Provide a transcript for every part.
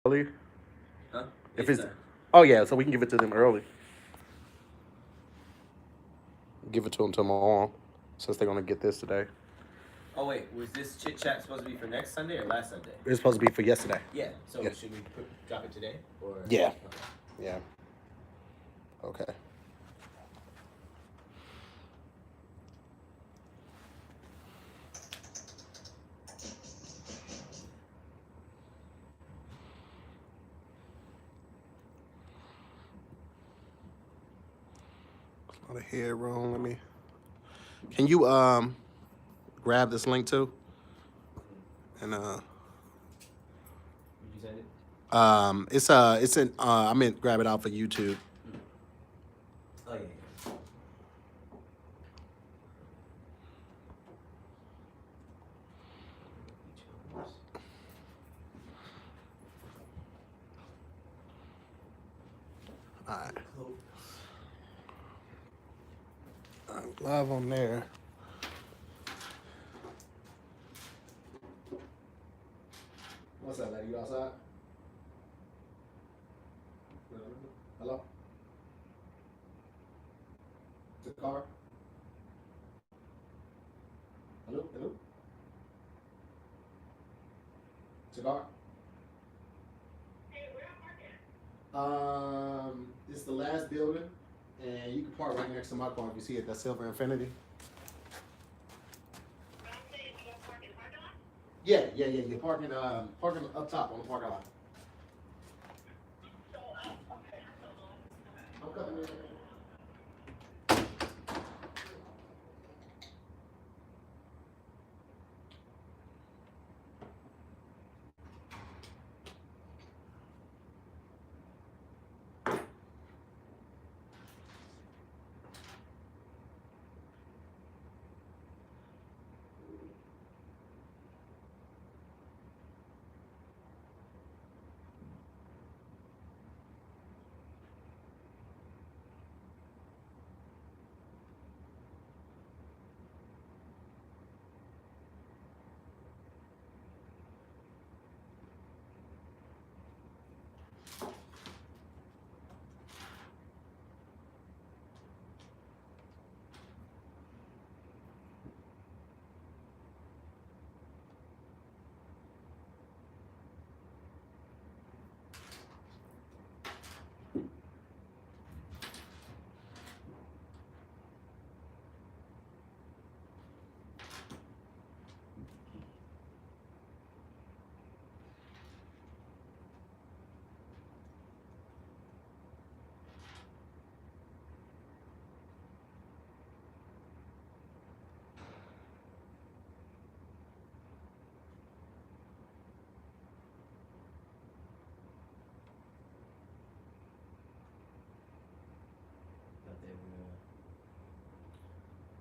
early. Huh? If It's it's done. oh yeah, so we can give it to them early. Give it to them tomorrow, since they're gonna get this today. Oh wait, was this chit chat supposed to be for next Sunday or last Sunday? It's supposed to be for yesterday. Yeah. Yeah. So should we drop it today or? Yeah. Okay. Yeah. Okay. A lot of headroom. Let me. Can you grab this link too? And Did you send it? it's in I meant grab it out for YouTube. Oh yeah. All right. Live on there. What's that, lady? You outside? Hello? The car? Hello? Hello? Cigar? It's the last building, and you can park right next to my car if you see it. That's Silver Infinity. Yeah, yeah, yeah. You're parking up top on the parking lot. I'm coming in.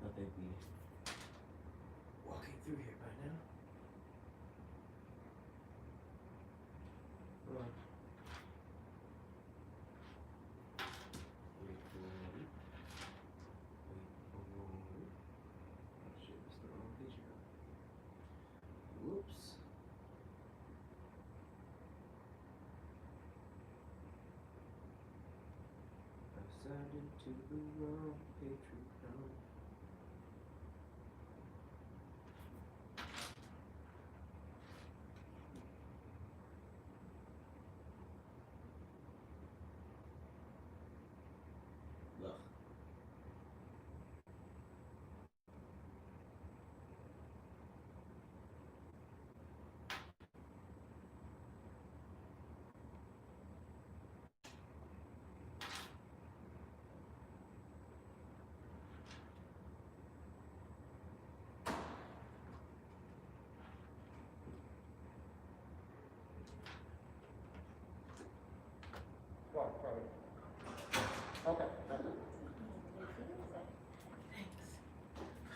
Thought they'd be walking through here by now. Come on. Wait for it. Wait for it. Oh shit, that's the wrong picture. Whoops. I signed into the wrong Patreon. Ugh. Okay.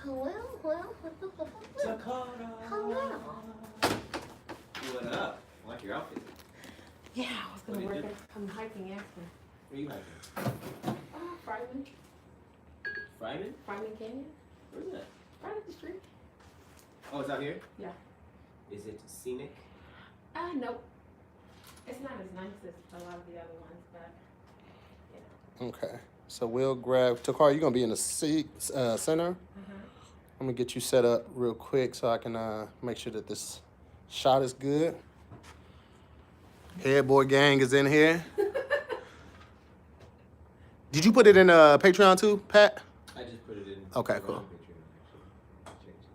Hello, well, Dakota. hello. What up? I like your outfit. Yeah, I was What gonna do you work do? at, I'm hiking after. Where you hiking? Friday, Friday? Friday Canyon, Where's that? right up the street. Oh, it's out here? Yeah. Is it scenic? Nope. It's not as nice as a lot of the other ones, but yeah. Okay. So we'll grab. Takar, you're gonna be in the center. I'm gonna get you set up real quick so I can make sure that this shot is good. Headboard gang is in here. Did you put it in Patreon too, Pat? I just put it in. Okay, cool.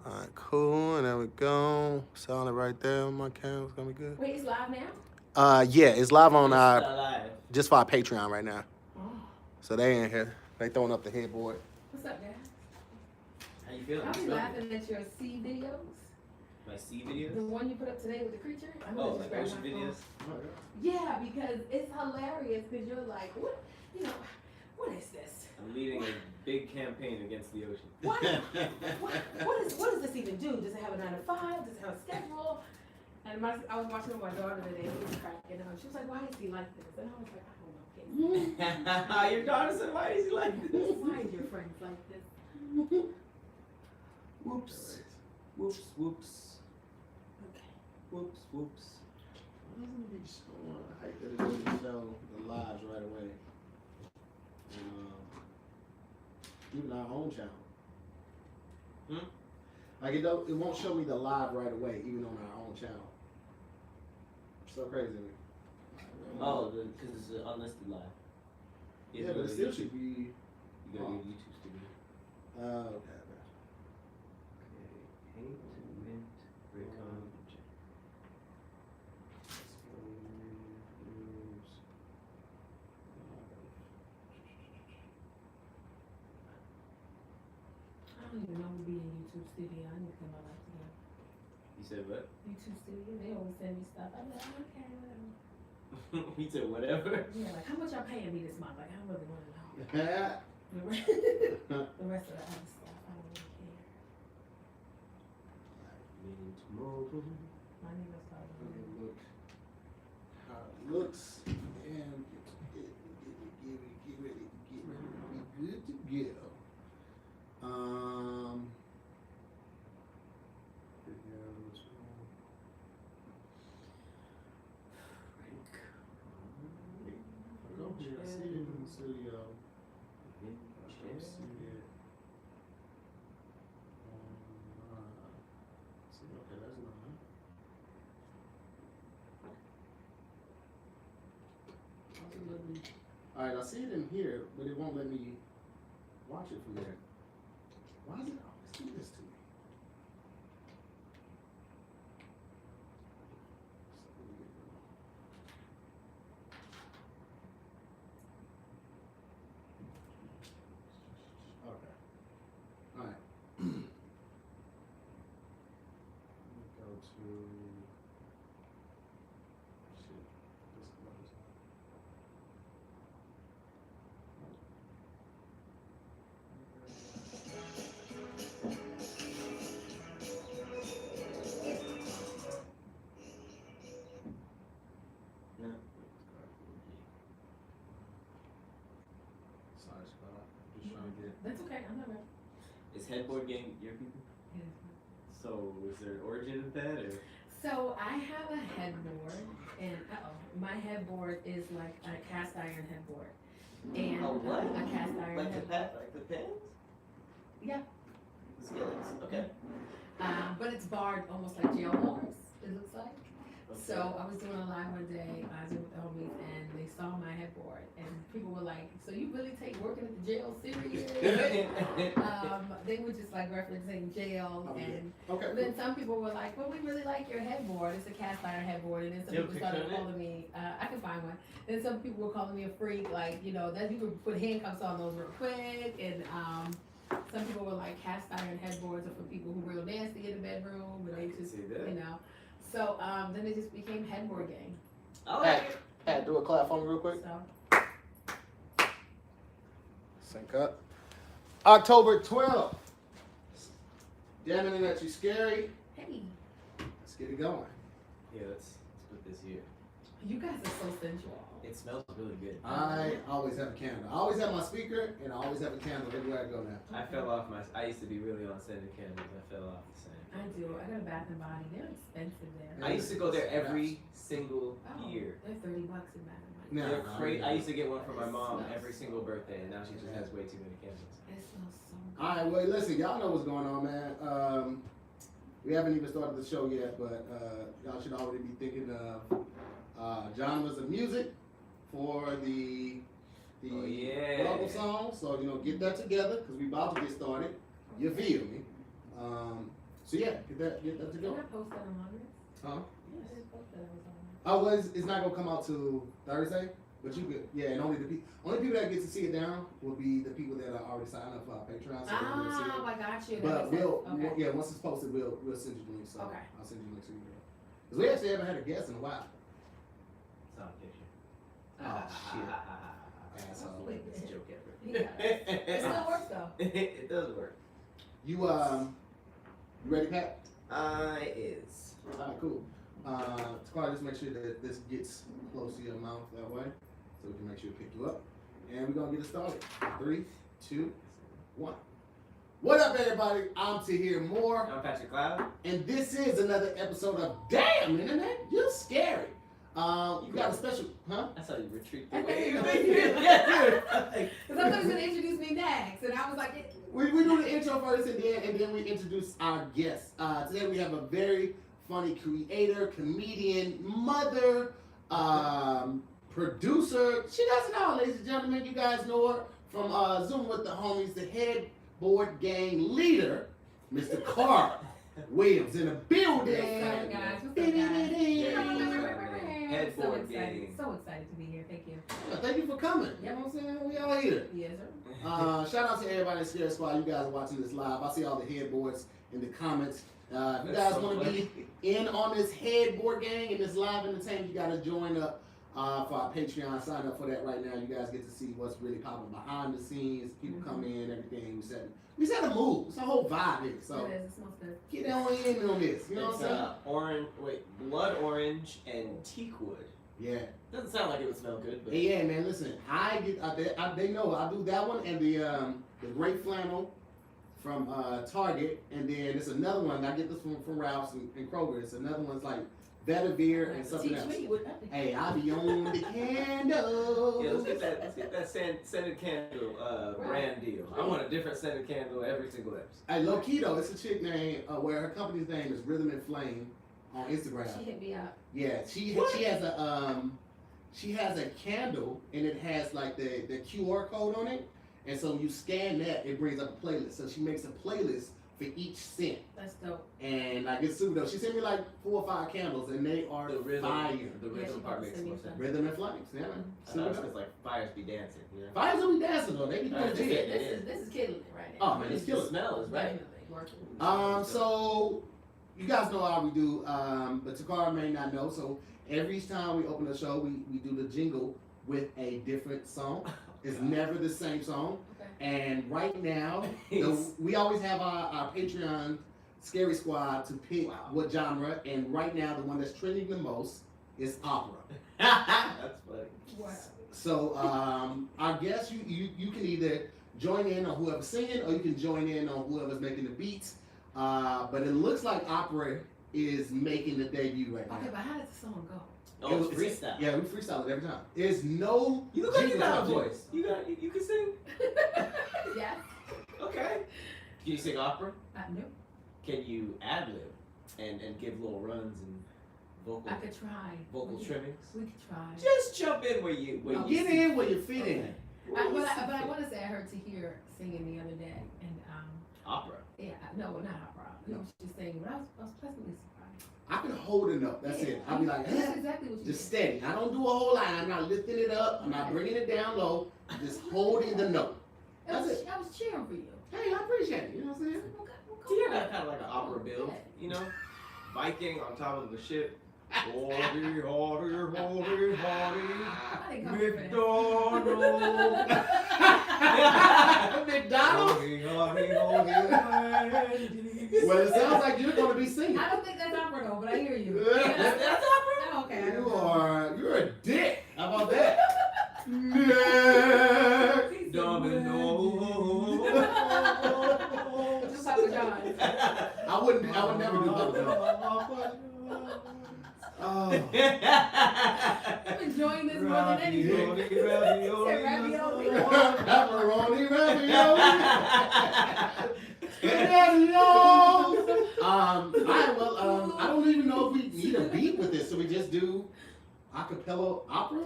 All right, cool. And there we go. Solid right there on my camera. It's gonna be good. Wait, it's live now? Yeah, it's live on live. just for our Patreon right now. Oh. So they in here. They throwing up the headboard. What's up, guys? How you feeling? I'll be laughing at your C videos. My C The videos? one you put up today with the creature. I'm gonna Oh, just like grab ocean my phone. videos? Yeah, because it's hilarious because you're like, what? You know, what is this? I'm leading a big campaign against the ocean. What? What does this even do? Does it have a 9 to 5? Does it have a schedule? And I was watching with my daughter today. She was cracking up. She was like, "Why is he like this?" And I was like, "I don't know, kids. Your daughter said, "Why is he like this?" Why is your friends like this?" Whoops. Whoops. Whoops. Okay. Whoops. Whoops. Why doesn't it be showing the height that it doesn't show the lives right away? Even our own channel. Like it won't show me the live right away, even on our own channel. So crazy to me. Oh, because it's unlisted live. Yeah, but it still should be. You go to your YouTube studio. Okay. Okay. Paint, mint, Raycon, check. I don't even know who be in YouTube studio. I need to get my life together. You said what? YouTube studio. They always send me stuff. I'm like, okay, whatever. You said whatever? Yeah, like how much y'all paying me this month? Like I really want to know. Yeah. The rest of the other stuff, I don't really care. Mint mobile. My niggas probably. Look how it looks, and get ready to be good to go. I see it in the studio. I see it. See, okay, that's not. All right, I see it in here, but it won't let me watch it from there. Why does it always do this to me? Okay. All right. Let me go to. Shit. This closed. No. Sorry, Scott. I'm just trying to get. That's okay. I'm not ready. Is headboard gang your people? So is there an origin of that or? So I have a headboard, and my headboard is like a cast iron headboard, and Oh, what? a cast iron Like the headboard. like the pins? Yeah. The skillets. Okay. But it's barred almost like jail bars. It looks like. Okay. So I was doing a live one day. I was with the homies, and they saw my headboard, and people were like, "So you really take working at the jail serious?" They were just like referencing jail, and Okay. then some people were like, "Well, we really like your headboard. It's a cast iron headboard." And then some Do you have a people started picture of it? calling me. I can find one. Then some people were calling me a freak, like that you could put handcuffs on those real quick, and some people were like cast iron headboards are for people who real nasty in the bedroom, but they I can just see that. So then it just became headboard gang. I like it. Pat, do a clap for me real quick. So Sync up. October 12th. Damn it, that you scary. hey, Let's get it going. Yeah, let's put this here. You guys are so sensual. It smells really good. I always have a candle. I always have my speaker, and I always have a candle everywhere I go now. I fell off I used to be really on scented candles. I fell off the same. I do. I got a Bath and Body. They're expensive there. I used to go there every single year. They're $30 in Bath and Body. No, They're crazy. I used to get one for my It mom smells every single birthday, and now she just has way too many candles. It smells so good. All right, well, listen, y'all know what's going on, man. We haven't even started the show yet, but y'all should already be thinking of genres of music for the local song. So, get that together, because we about to get started. You feel me? So, yeah, get that Did together. I post that on Monday? Huh? Yes. I didn't post that on Monday. Oh, well, it's not going to come out till Thursday, but you could, yeah, and only people that get to see it down will be the people that are already signed up for our Patreon. So they'll get to see it. I got you. But Okay. once it's posted, we'll send you the link. So Okay. I'll send you the link to you. Because we actually haven't had a guest in a while. It's not a picture. Oh, shit. Asshole. It's a joke ever. It still works though. It does work. You ready, Pat? Is. All right, cool. Takar, just make sure that this gets close to your mouth that way, so we can make sure to pick you up. And we're gonna get it started. 3, 2, 1. What up, everybody? I'm Tahir Moore, I'm Patrick Cloud. and this is another episode of Damn Internet, You're Scary. You got a special, huh? That's how you retreat the I way think you you Like, Because I thought you were going to introduce me next. And I was like, We do the intro first, and then we introduce our guests. Today we have a very funny creator, comedian, mother, producer. She does it all, ladies and gentlemen. You guys know her from Zoom with the Homies, the headboard gang leader, Mr. Carl Williams in the building. what's up, guys? What's up, guys? Headboard so gang. excited. So excited to be here. Thank you. Thank you for coming. Yeah. You know what I'm saying? We all here. Yes, sir. Shout out to everybody in Scare Squad. You guys are watching this live. I see all the headboards in the comments. If you guys want to be in on this headboard gang and this live entertainment, you got to join up for our Patreon. Sign up for that right now. You guys get to see what's really popping behind the scenes. People come in, everything. We set a mood. It's a whole vibe here. So It is. It smells good. get on in on this. You know It's what I'm saying? blood orange and teak wood. Yeah. Doesn't sound like it would smell good, but Hey, yeah, man. Listen, they know I do that one and the grape flannel from Target, and then there's another one. I get this from Ralph's and Kroger. It's another one's like vetiver and something else. Teach me what nothing. Hey, I be on the candle. yeah, let's get that scented candle brand deal. I want a different scented candle every single episode. Hey, low key though, it's a chick named where her company's name is Rhythm and Flame on Instagram. She hit me up. Yeah, she has a candle and it has like the QR code on it, and so you scan that, it brings up a playlist. So she makes a playlist for each scent. That's dope. And like it's super dope. She sent me like 4 or 5 candles, and they are The rhythm, fire. the rhythm she part wants to makes send more me sense. some. Rhythm and Flames, yeah. I Super thought it dope. was like fires be dancing. You know? Fires will be dancing though. They be doing That's it. it. This is killing it right now. Oh man, it's The killing. smell is right. Definitely working. So you guys know how we do, but Takara may not know. So every time we open the show, we do the jingle with a different song. It's never the same song. Okay. And right now, we always have our Patreon Scary Squad to pick what genre. And right now, the one that's trending the most is opera. That's funny. Wow. So I guess you can either join in on whoever's singing, or you can join in on whoever's making the beats. But it looks like opera is making the debut right now. Okay, but how does the song go? Oh, it's freestyle. Yeah, we freestyle it every time. There's no. You look like you jingle got a to it. voice. You can sing. Yes. Okay. Can you sing opera? No. Can you ad lib and give little runs and vocal I could try. vocal trimmings? We could try. Just jump in where you Get in where you fit in. But I want to say I heard Tahir singing the other day, and opera. yeah, no, not opera. No, she was singing, but I was pleasantly surprised. I can hold it up. That's it. I'll be like, That's exactly what you just did. steady. I don't do a whole lot. I'm not lifting it up. I'm not bringing it down low. I'm just holding the note. That's it. I was cheering for you. Hey, I appreciate it. You know what I'm saying? You got kind of like an opera build, you know? Viking on top of the ship. Hardy, hardy, hardy, hardy. McDonald. McDonald's? Hardy, hardy, hardy. Well, it sounds like you're going to be singing. I don't think that's opera though, but I hear you. That's opera? No, Oh, okay. You're a dick. How about that? Nick. Domino. Just Papa John's. I would never do Papa John's. Oh. I'm enjoying this more than anything. Ravioli. Pepperoni ravioli. Spaghettios. Alright, well, I don't even know if we need a beat with this, so we just do acapella opera?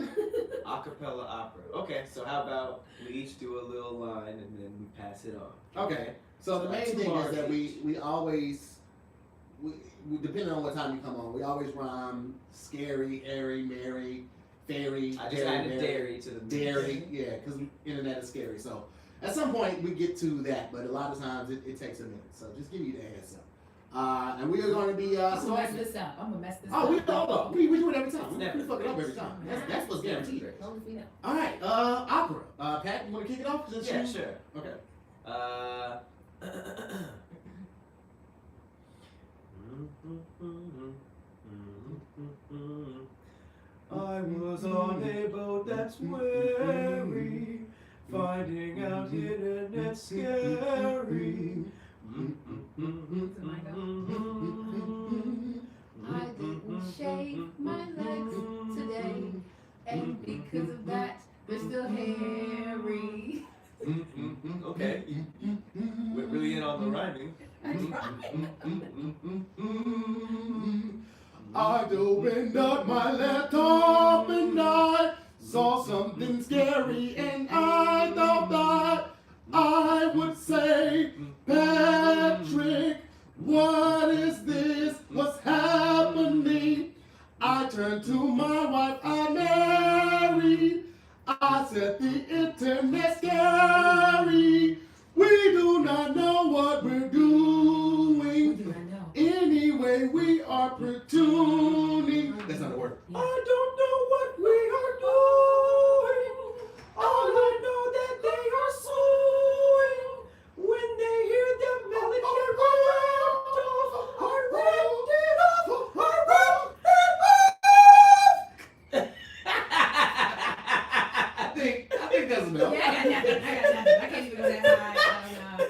Acapella opera. Okay, so how about we each do a little line and then we pass it on. Okay. So the main thing is that we always, depending on what time you come on, we always rhyme scary, airy, merry, fairy, I just added dairy to the dairy, yeah, because internet is scary. So at some point we get to that, but a lot of times it takes a minute. So just give you the heads up. And we are going to be I'm gonna mess this up. I'm gonna mess this up. Oh, we do it every time. We fuck it up every time. That's what's guaranteed. As long as we know. All right, opera. Pat, you want to kick it off? Yeah, sure. Okay. I was on a boat that's weary, finding out internet scary. I didn't shave my legs today, and because of that, they're still hairy. Okay, we're really in on the rhyming. I tried. I opened up my laptop and I saw something scary and I thought that I would say, Patrick, what is this? What's happening? I turned to my wife, I married. I said the internet's scary. We do not know what we're doing. Anyway, we are platooning. That's not a word. I don't know what we are doing. All I know that they are suing. When they hear the melody, I ripped off. I ripped it off. I ripped it off. I think that's enough. Yeah, I got nothing. I can't even go that high.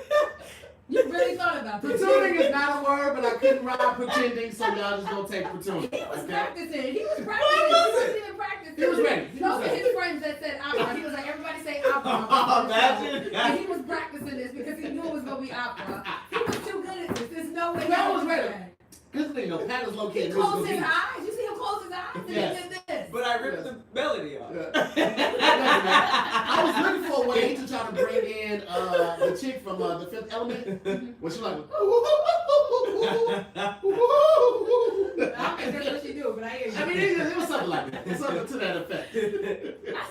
You really thought about this. Platooning is not a word, but I couldn't rhyme pretending, so y'all just gonna take platooning. He was Okay? practicing. He was wasn't even practicing. He was ready. He was Those were ready. his friends that said opera. He was like, everybody say opera. Imagine. And he was practicing this because he knew it was gonna be opera. He was too good at this. There's no way. That he was ready. that. Good thing, Pat is He located. closed his eyes. You see him close his eyes? And Yes. he did this. But I ripped the melody off. I was looking for a way to try to bring in the chick from The Fifth Element, when she like, I don't think that's what she do, but I hear you. I mean, it was something like that, something to that effect. I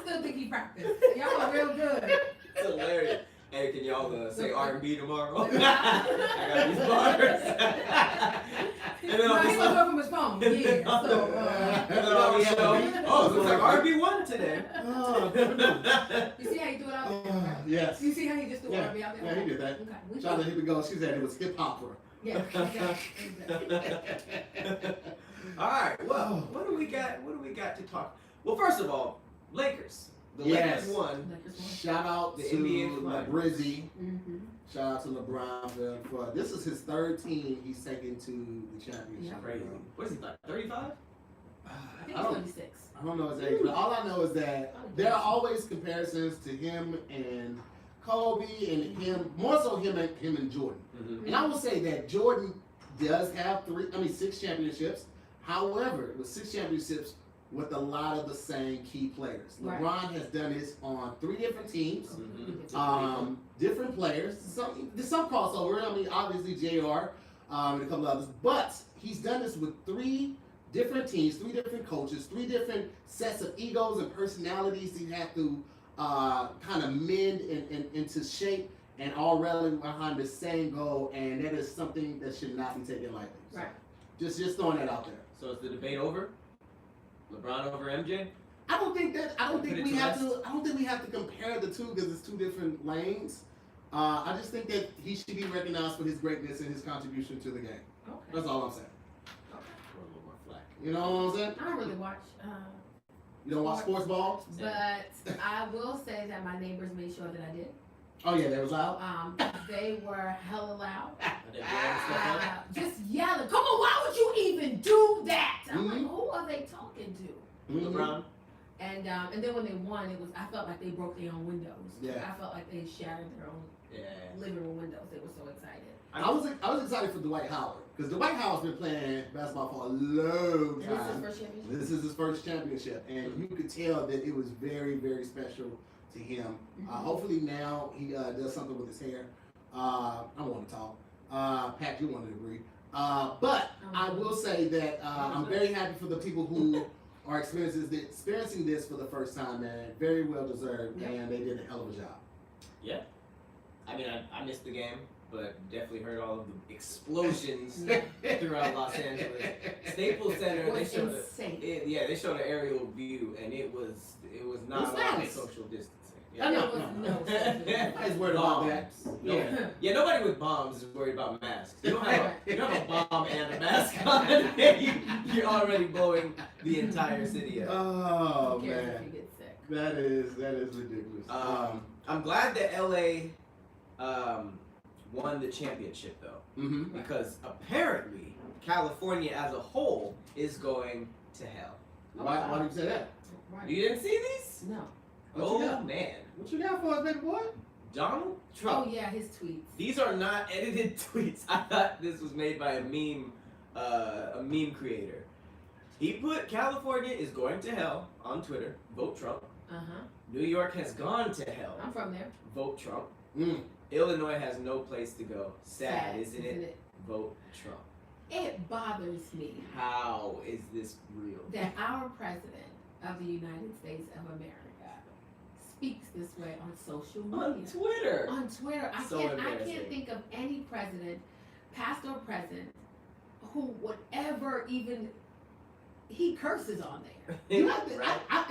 still think he practiced. Y'all are real good. It's hilarious. Hey, can y'all say R&B tomorrow? I got these bars. And then No, I'll he be was like, working from his phone. Yeah. So, and then I'll be like, oh, it looks like R&B won today. you see how you do it out there, right? Yes. You see how he just do Yeah, R&B out there? yeah, he did that. Okay. We Charlotte, here we go. She said it was hip opera. Yeah, exactly. All right. Well, what do we got? What do we got to talk? Well, first of all, Lakers. The Yes. Lakers won. Shout out The to NBA Finals. LeBrizzy. Mm-hmm. Shout out to LeBron for this is his third team he's taken to the championship. Yeah. Crazy. What is he like? 35? I think I it's don't 26. I don't know his age, but all I know is that there are always comparisons to him and Kobe and him, more so him and Jordan. Mm-hmm. And I will say that Jordan does have 6 championships. However, with 6 championships with a lot of the same key players. Right. LeBron has done this on 3 different teams, Mm-hmm. different players. There's some crossover. I mean, obviously JR and a couple others, but he's done this with 3 different teams, 3 different coaches, 3 different sets of egos and personalities he had to kind of mend and into shape, and all rallying behind the same goal, and that is something that should not be taken lightly. So Right. Just throwing that out there. So is the debate over? LeBron over MJ? I don't think we have rest? to. I don't think we have to compare the two because it's 2 different lanes. I just think that he should be recognized for his greatness and his contribution to the game. Okay. That's all I'm saying. A little more flack. You know what I'm saying? I don't really watch. You don't watch sports ball? But I will say that my neighbors made sure that I did. Oh yeah, they was loud. They were hella loud. They blowing stuff up. Just yelling. Come on, why would you even do that? I'm like, Mhm. who are they talking to? LeBron. And then when they won, I felt like they broke their own windows. Yeah. I felt like they shattered their own living room windows. They were so excited. I was excited for Dwight Howard because Dwight Howard's been playing basketball for a long And time. This is his first championship, and you could tell that it was very, very special to him. Hopefully now he does something with his hair. I want to talk. Pat, you want to agree. But I will say that I'm very happy for the people who are experiencing this for the first time, man. Very well deserved, and they did a hell of a job. Yeah. I mean, I missed the game, but definitely heard all of the explosions throughout Los Angeles. Staples Center, they showed they showed an aerial view, and it was not a lot of social distancing. Yeah. Nobody's worried about that. Yeah, nobody with bombs is worried about masks. You don't have a bomb and a mask on. You're already blowing the entire city up. Oh Who cares man, if you get sick? that is ridiculous. I'm glad that LA won the championship though, because apparently California as a whole is going to hell. Why do you say that? Right. You didn't see these? No. Man, What you got for us, baby boy? Donald Trump. Oh yeah, his tweets. These are not edited tweets. I thought this was made by a meme creator. He put California is going to hell on Twitter. Vote Trump. New York has gone to hell. I'm from there. Vote Trump. Illinois has no place to go. Sad, isn't it? Vote Trump. It bothers me. How is this real? That our president of the United States of America speaks this way on social media. On Twitter. On Twitter. I can't think of any president, past or present, who would ever even he curses on there. You have to,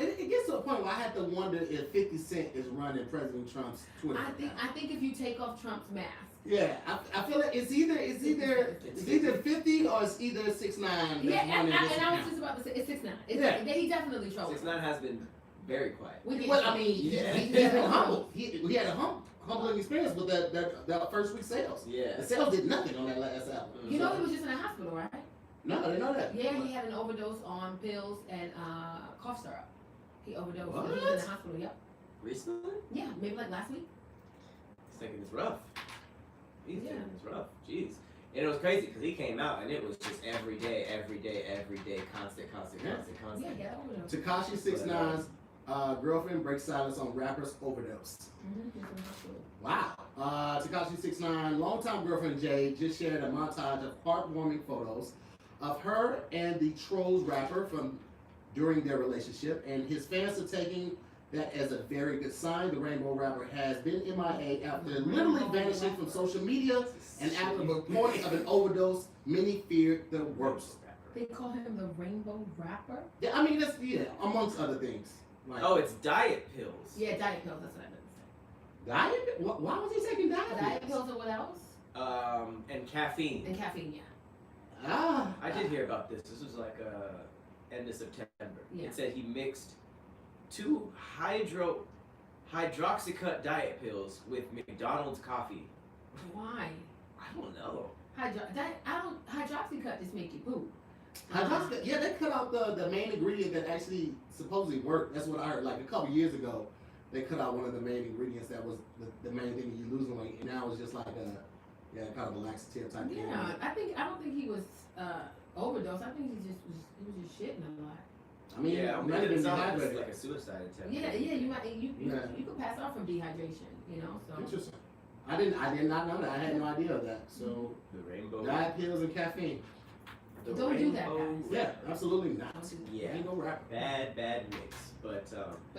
it gets to a point where I have to wonder if 50 Cent is running President Trump's Twitter. I think if you take off Trump's mask. Yeah, I feel like it's either 50 or it's either 6ix9ine. Yeah, and I was just about to say it's 6ix9ine. He definitely trolls. 6ix9ine has been very quiet. Well, I mean, he's been humble. He had a humbling experience with that first week sales. Yeah, the sales did nothing on that last album. You know, he was just in the hospital, right? No, I didn't know that. Yeah, he had an overdose on pills and cough syrup. He overdosed. What? He was in the hospital. Yep. Recently? Yeah, maybe like last week. He's taking this rough. He's taking this rough. Jeez. And it was crazy because he came out and it was just every day, constant. Yeah, overdose. Tekashi 6ix9ine's girlfriend breaks silence on rapper's overdose. Wow. Tekashi 6ix9ine longtime girlfriend Jay just shared a montage of heartwarming photos of her and the Trolls rapper from during their relationship, and his fans are taking that as a very good sign. The Rainbow rapper has been MIA after literally vanishing from social media, and after reports of an overdose, many feared the worst. They call him the Rainbow Rapper? Yeah, I mean, that's, amongst other things. Like, it's diet pills. Yeah, diet pills, that's what I meant to say. Diet? Why was he taking diet pills? Diet pills or what else? And caffeine. And caffeine, yeah. I did hear about this. This was like end of September. Yeah. It said he mixed 2 hydroxycut diet pills with McDonald's coffee. Why? I don't know. Hydroxycut just make you poop. Hydroxycut, yeah, they cut out the main ingredient that actually supposedly worked. That's what I heard. Like a couple years ago, they cut out one of the main ingredients that was the main thing you losing weight, and now it's just like kind of a laxative type thing. Yeah, I don't think he was overdosed. I think he was just shitting a lot. I mean, yeah, might have been it's dehydrated. like a suicide attempt. Yeah, you could pass out from dehydration, So Interesting. I did not know that. I had no idea of that. So the rainbow diet pills and caffeine. Don't do that, guys. Yeah, absolutely not. Yeah, Rainbow rapper. bad mix. But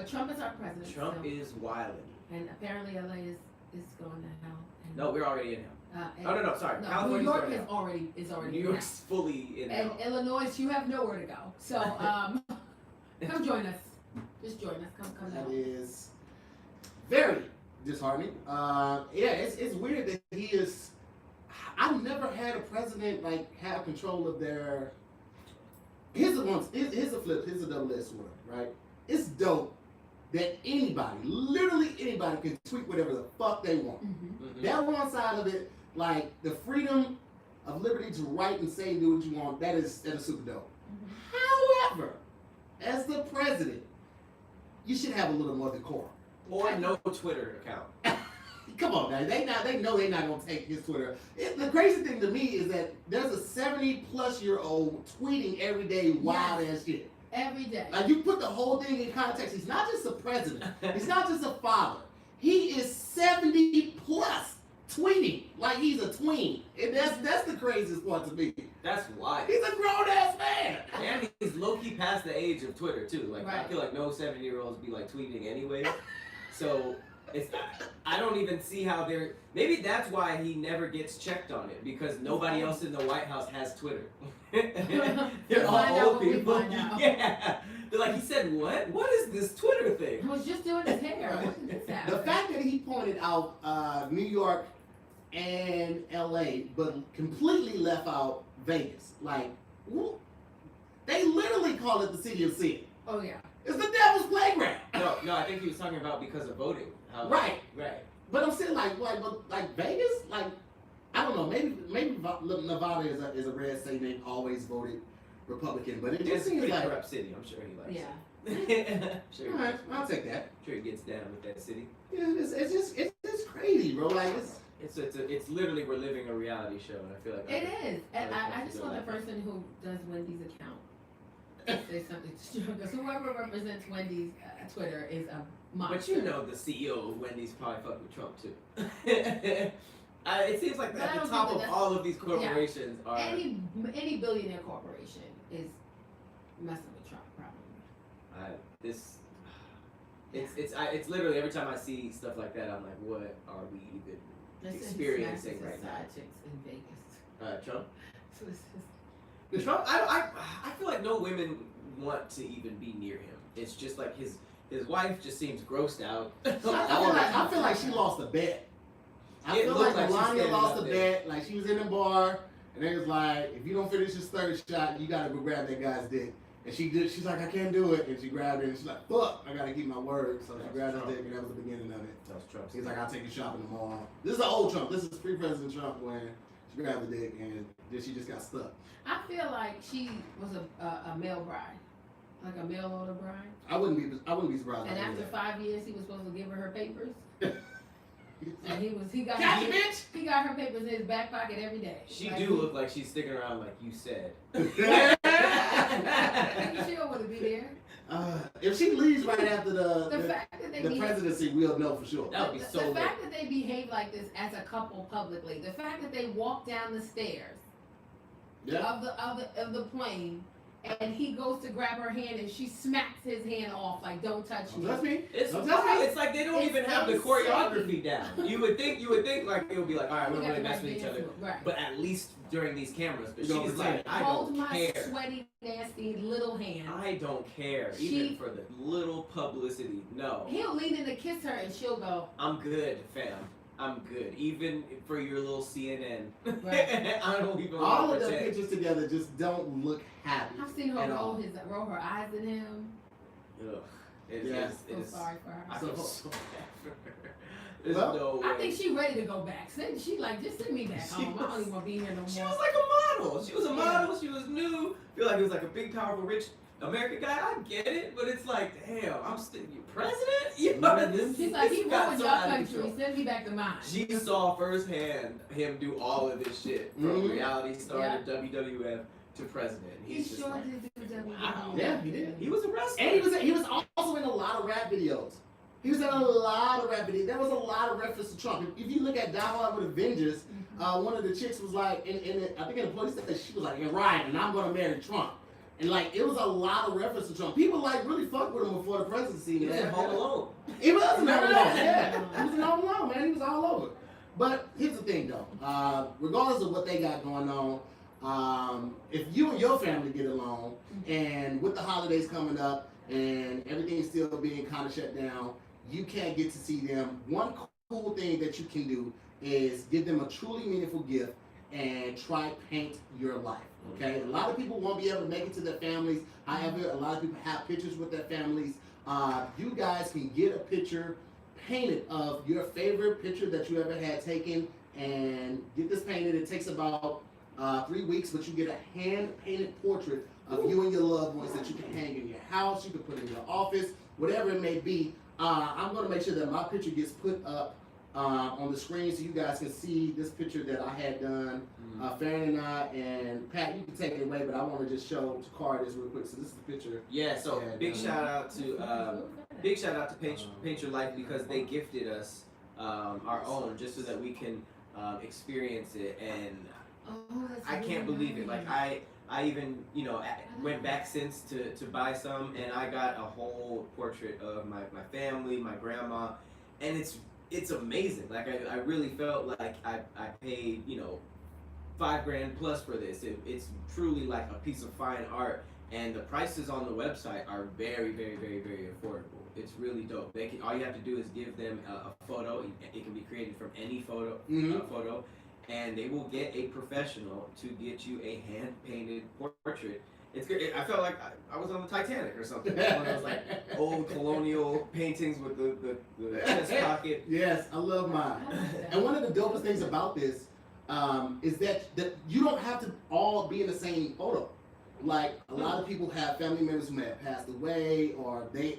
Trump is our president. Trump is wilding. And apparently LA is going to hell. And, no, we're already in hell. No, sorry. No, California's New York going is already New York's fully in and hell. Illinois, you have nowhere to go. So come join us. Just join us. Come That down. is very disheartening. It's weird that he is. I've never had a president like have control of their here's a flip. Here's a double-edged sword, right? It's dope that anybody, literally anybody, can tweet whatever the fuck they want. That one side of it, like the freedom of liberty to write and say and do what you want, that is super dope. However, as the president, you should have a little more decorum. Or no Twitter account. Come on, man. They know they're not gonna take his Twitter. The crazy thing to me is that there's a 70-plus-year-old tweeting every day wild ass shit. Every day. Like, you put the whole thing in context. He's not just a president. He's not just a father. He is 70 plus tweeting like he's a tween. And that's the craziest part to me. That's why. He's a grown ass man. And he's low key past the age of Twitter too. Like Right. I feel like no 70-year-olds be like tweeting anyway. So I don't even see how they're. Maybe that's why he never gets checked on it, because nobody else in the White House has Twitter. They're all old people. Yeah. They're like, he said what? What is this Twitter thing? I was just doing his hair. What did this happen? The fact that he pointed out New York and LA, but completely left out Vegas. Like, they literally call it the city of sin. Oh yeah. It's the devil's playground. No, I think he was talking about because of voting. Right. Right. But I'm saying like Vegas, like, I don't know, maybe Nevada is a red state. They've always voted Republican, but it It's just a seems pretty like, corrupt city. I'm sure he likes. Yeah. Sure. all right, I'll take that. Sure he gets down with that city. Yeah, it's crazy, bro. Like It's literally, we're living a reality show, and I feel like It is. And I just feel want like the person who does Wendy's account to say something true. Because whoever represents Wendy's Twitter is a monster. But you know the CEO of Wendy's probably fuck with Trump too. It seems like But I at the don't top think of that all of these corporations are. Any billionaire corporation is messing with Trump, probably. It's literally every time I see stuff like that, I'm like, what are we even experiencing right now? Side chicks in Vegas. Trump. So it's just, Trump. I feel like no women want to even be near him. It's just like his wife just seems grossed out. I feel like she lost a bet. I It feel looked like like she's Melania standing lost up a there. bet. Like, she was in the bar, and they was like, if you don't finish this third shot, you gotta go grab that guy's dick. And she's like, I can't do it. And she grabbed it, and she's like, fuck, I gotta keep my word. So she grabbed his dick, and that was the beginning of it. That was Trump. He's like, I'll take you shopping tomorrow. This is the old Trump. This is pre-President Trump when she grabbed the dick, and then she just got stuck. I feel like she was a male bride. Like a mail order bride. I wouldn't be surprised. And if I after did that. 5 years, he was supposed to give her her papers. And he got Gotcha, bitch! he got her papers in his back pocket every day. She Like, do look like she's sticking around, like you said. I think she don't want to be there. If she leaves right after The fact that they the presidency, we'll know for sure. That would be so the lit. fact that they behave like this as a couple publicly, the fact that they walk down the stairs of the plane, and he goes to grab her hand and she smacks his hand off like, don't touch me. That's me. It's Don't wild. touch me. It's like they don't It's even have the insane. choreography down. You would think like it would be like, all right, We we're got gonna the mess right with each dance other, move, right. but at least during these cameras. But You don't she's pretend. like, I Hold don't my care. sweaty, nasty little hand. I don't care, even for the little publicity. No, He'll lean in to kiss her and she'll go, I'm good, fam. I'm good, even for your little CNN. Right. I don't even All want of to the pretend. pictures together just don't look happy. I've seen her at all. roll her eyes at him. Ugh. It Yeah. So sorry for her. I feel so bad for her. There's Well, no way. I think she ready to go back. She like, just send me back She home. I don't was- even want to be here no more. She was like a model. She was a model. She was new. Feel like it was like a big, powerful, rich American guy. I get it, but it's like, damn, I'm still your president. You know, this, She's like, he this got ruined so your out of country. control. Send me back to mine. She saw firsthand him do all of this shit from Mhm. reality star Yeah. to WWF to president. He He's just sure like, did do WWE. wow. Yeah, he did. he was a wrestler. And he was also in a lot of rap videos. He was in a lot of rap videos. There was a lot of reference to Trump. If you look at Die Hard with a Vengeance, one of the chicks was like, I think in the police said she was like, "And Ryan, and I'm gonna marry Trump." And like, it was a lot of reference to Trump. People like really fucked with him before the presidency. He was in Home Alone. He was in Home Alone, Yeah. yeah. He was in Home Alone, man. He was all over. But here's the thing, though. Regardless of what they got going on, if you and your family get along, and with the holidays coming up, and everything's still being kind of shut down, you can't get to see them. One cool thing that you can do is give them a truly meaningful gift and try paint your life. Okay, a lot of people won't be able to make it to their families. However, a lot of people have pictures with their families. You guys can get a picture painted of your favorite picture that you ever had taken and get this painted. It takes about 3 weeks, but you get a hand-painted portrait of you and your loved ones that you can hang in your house, you can put in your office, whatever it may be. I'm going to make sure that my picture gets put up on the screen so you guys can see this picture that I had done. Farron and I, and Pat, you can take it away, but I want to just show Takar this real quick. So this is the picture. Yeah, so big shout out to Paint Your Life, because they gifted us our own just so that we can experience it, and I can't believe it. Like I even went back since to buy some, and I got a whole portrait of my family, my grandma, and it's amazing. Like I really felt like I paid $5,000 plus for this. It's truly like a piece of fine art, and the prices on the website are very, very, very, very affordable. It's really dope. All you have to do is give them a photo. It can be created from any photo, photo, and they will get a professional to get you a hand-painted portrait. It's good. I felt like I was on the Titanic or something. One of those like old colonial paintings with the chest pocket. Yes, I love mine. And one of the dopest things about this is that you don't have to all be in the same photo. Like a lot of people have family members who may have passed away, or they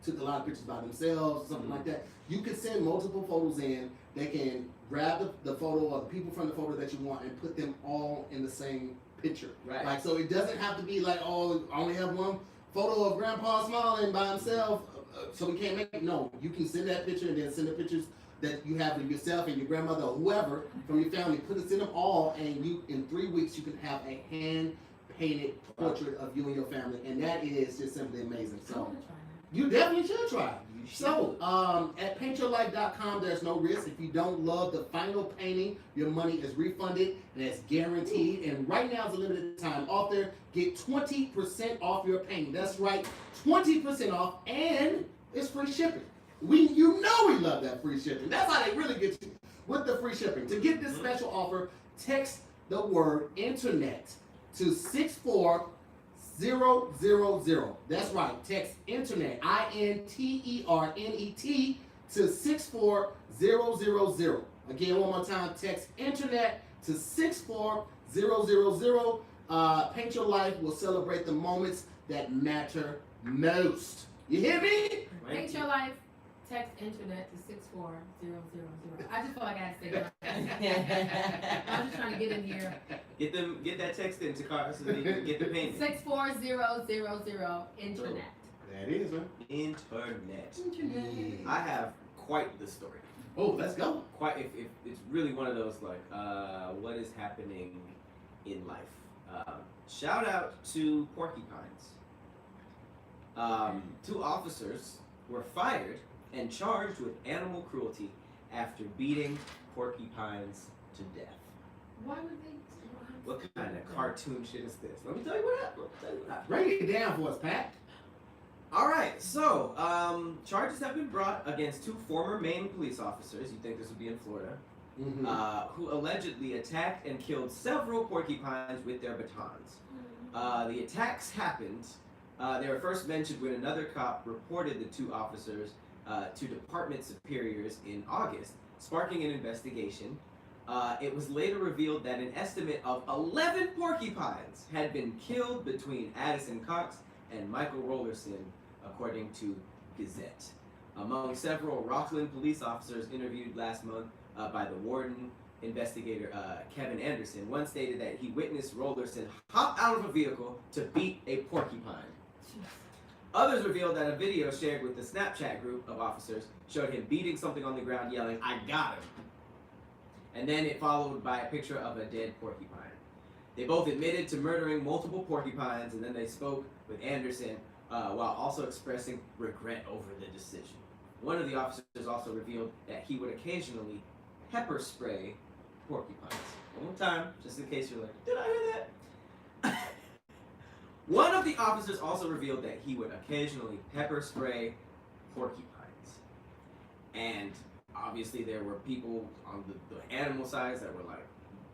took a lot of pictures by themselves, something like that. You can send multiple photos in. They can grab the photo or the people from the photo that you want and put them all in the same picture. Right. Like, so it doesn't have to be like, oh, I only have one photo of Grandpa smiling by himself, so we can't make it. No, you can send that picture and then send the pictures that you have of yourself and your grandmother or whoever from your family. Put it in them all, and you in 3 weeks you can have a hand-painted portrait of you and your family, and that is just simply amazing. So you definitely should try it. So, at paintyourlife.com, there's no risk. If you don't love the final painting, your money is refunded, and it's guaranteed. And right now is a limited time offer. Get 20% off your painting. That's right, 20% off, and it's free shipping. We love that free shipping. That's how they really get you, with the free shipping. To get this special offer, text the word internet to 64000. That's right. Text internet, INTERNET, to 64000. Again, one more time. Text internet to 64000. Paint Your Life will celebrate the moments that matter most. You hear me? Paint Your Life. Text internet to 64000. I just feel like I had to say that. I'm just trying to get in here. Get that text into car so that you can get the painting. 64000 internet. That is, man. Internet. Internet. I have quite the story. Oh, let's go. Quite if it's really one of those like what is happening in life. Shout out to porcupines. 2 officers were fired and charged with animal cruelty after beating porcupines to death. Why would they? What kind of cartoon shit is this? Let me tell you what happened. Break it down for us, Pat. All right, so charges have been brought against 2 former Maine police officers. You think this would be in Florida? Who allegedly attacked and killed several porcupines with their batons. The attacks happened. They were first mentioned when another cop reported the 2 officers to department superiors in August, sparking an investigation. It was later revealed that an estimate of 11 porcupines had been killed between Addison Cox and Michael Rollerson, according to Gazette. Among several Rockland police officers interviewed last month by the warden investigator Kevin Anderson, one stated that he witnessed Rollerson hop out of a vehicle to beat a porcupine. Others revealed that a video shared with the Snapchat group of officers showed him beating something on the ground, yelling, "I got him." And then it followed by a picture of a dead porcupine. They both admitted to murdering multiple porcupines, and then they spoke with Anderson while also expressing regret over the decision. One of the officers also revealed that he would occasionally pepper spray porcupines. One more time, just in case you're like, did I hear that? One of the officers also revealed that he would occasionally pepper spray porcupines. And obviously there were people on the animal sides that were like,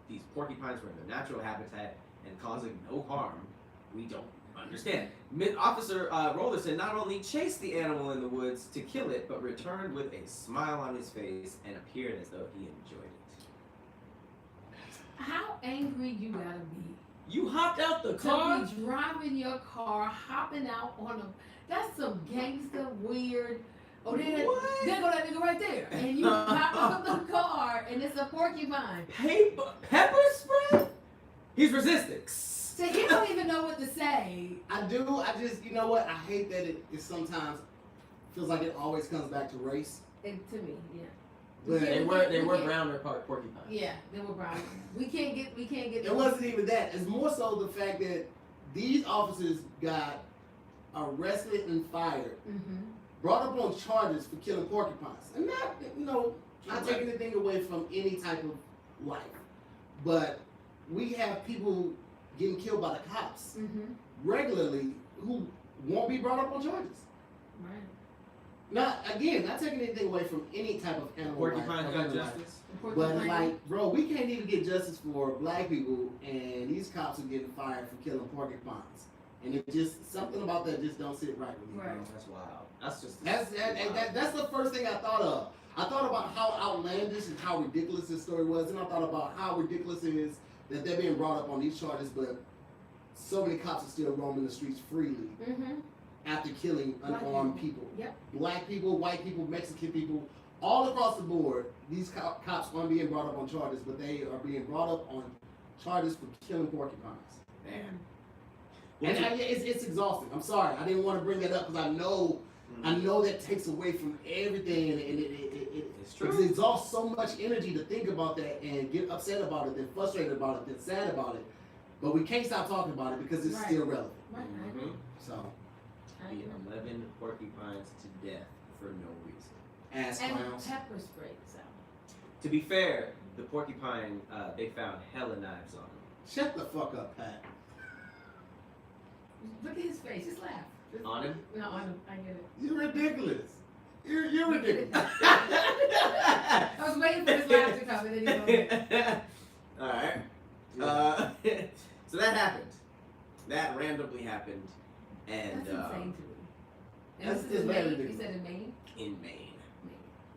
these porcupines were in their natural habitat, and causing no harm, we don't understand. Officer Rollerson not only chased the animal in the woods to kill it, but returned with a smile on his face and appeared as though he enjoyed it. How angry you gotta be You hopped out the car? to be driving your car, hopping out on a. That's some gangster weird. Oh, there go that nigga right there, and you hop out the car, and it's a porcupine. Pepper spray? He's resisting. So he don't even know what to say. I do. I just, you know what? I hate that it sometimes feels like it always comes back to race. To me, yeah. But They were brown or porcupines. Yeah, they were brown. We can't get. it wasn't even that. It's more so the fact that these officers got arrested and fired, brought up on charges for killing porcupines, and not taking anything away from any type of life, but we have people getting killed by the cops regularly who won't be brought up on charges. Right. Not taking anything away from any type of animal Porcupines life, got animal life. justice. But like, bro, we can't even get justice for black people, and these cops are getting fired for killing porcupines, and it just something about that just don't sit right with me. Right. Bro. That's wild. That's That's the first thing I thought of. I thought about how outlandish and how ridiculous this story was, and I thought about how ridiculous it is that they're being brought up on these charges, but so many cops are still roaming the streets freely after killing unarmed people. Yep. Black people, white people, Mexican people, all across the board, these cops aren't being brought up on charges, but they are being brought up on charges for killing porcupines. Man. And it's exhausting. I'm sorry, I didn't want to bring that up because I know that takes away from everything, and It's true. it exhausts so much energy to think about that and get upset about it, then frustrated about it, then sad about it. But we can't stop talking about it because it's still relevant. Right. I agree. So, I Beat agree. 11 porcupines to death for no reason. ass And clowns. pepper spray. So. To be fair, the porcupine, they found hella knives on him. Shut the fuck up, Pat. Look at his face. Just laugh. On him? No, on him. I get it. You're ridiculous. You're ridiculous. I was waiting for his laugh to come, and then he's going. Alright. So that happened. That randomly happened. And That's insane to me. And That's this just is in very Maine. You ridiculous. said in Maine. in Maine.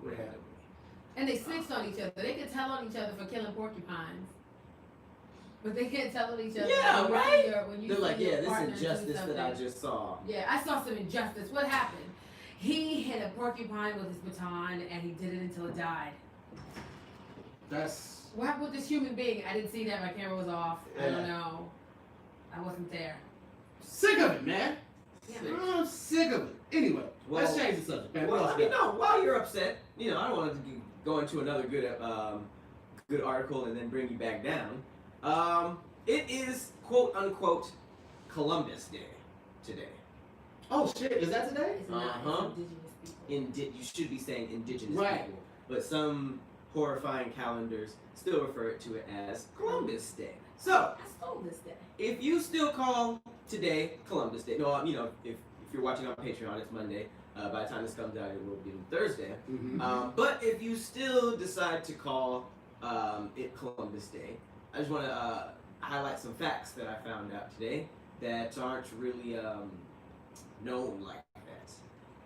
Randomly. And they snitched on each other. They could tell on each other for killing porcupines. But they can't tell on each other. Yeah, when you right? see when you They're see like, your yeah, this partner is do injustice that I something. just saw. Yeah, I saw some injustice. What happened? He hit a porcupine with his baton, and he did it until it died. That's What happened with this human being? I didn't see that. My camera was off. I don't Yeah. know. I wasn't there. sick of it, man. Yeah. I'm sick of it. Anyway, let's Well- change the subject, man. What Well, else I you mean, got? no. While you're upset, I don't want to go into another good article and then bring you back down. It is quote unquote Columbus Day today. Oh shit, is that today? It's not. Uh-huh. It's indigenous people. You should be saying indigenous Right. people, but some horrifying calendars still refer to it as Columbus Day. So, I stole this day. if you still call today Columbus Day, if you're watching on Patreon, it's Monday. By the time this comes out, it will be Thursday. Mm-hmm. But if you still decide to call it Columbus Day, I just want to highlight some facts that I found out today that aren't really known like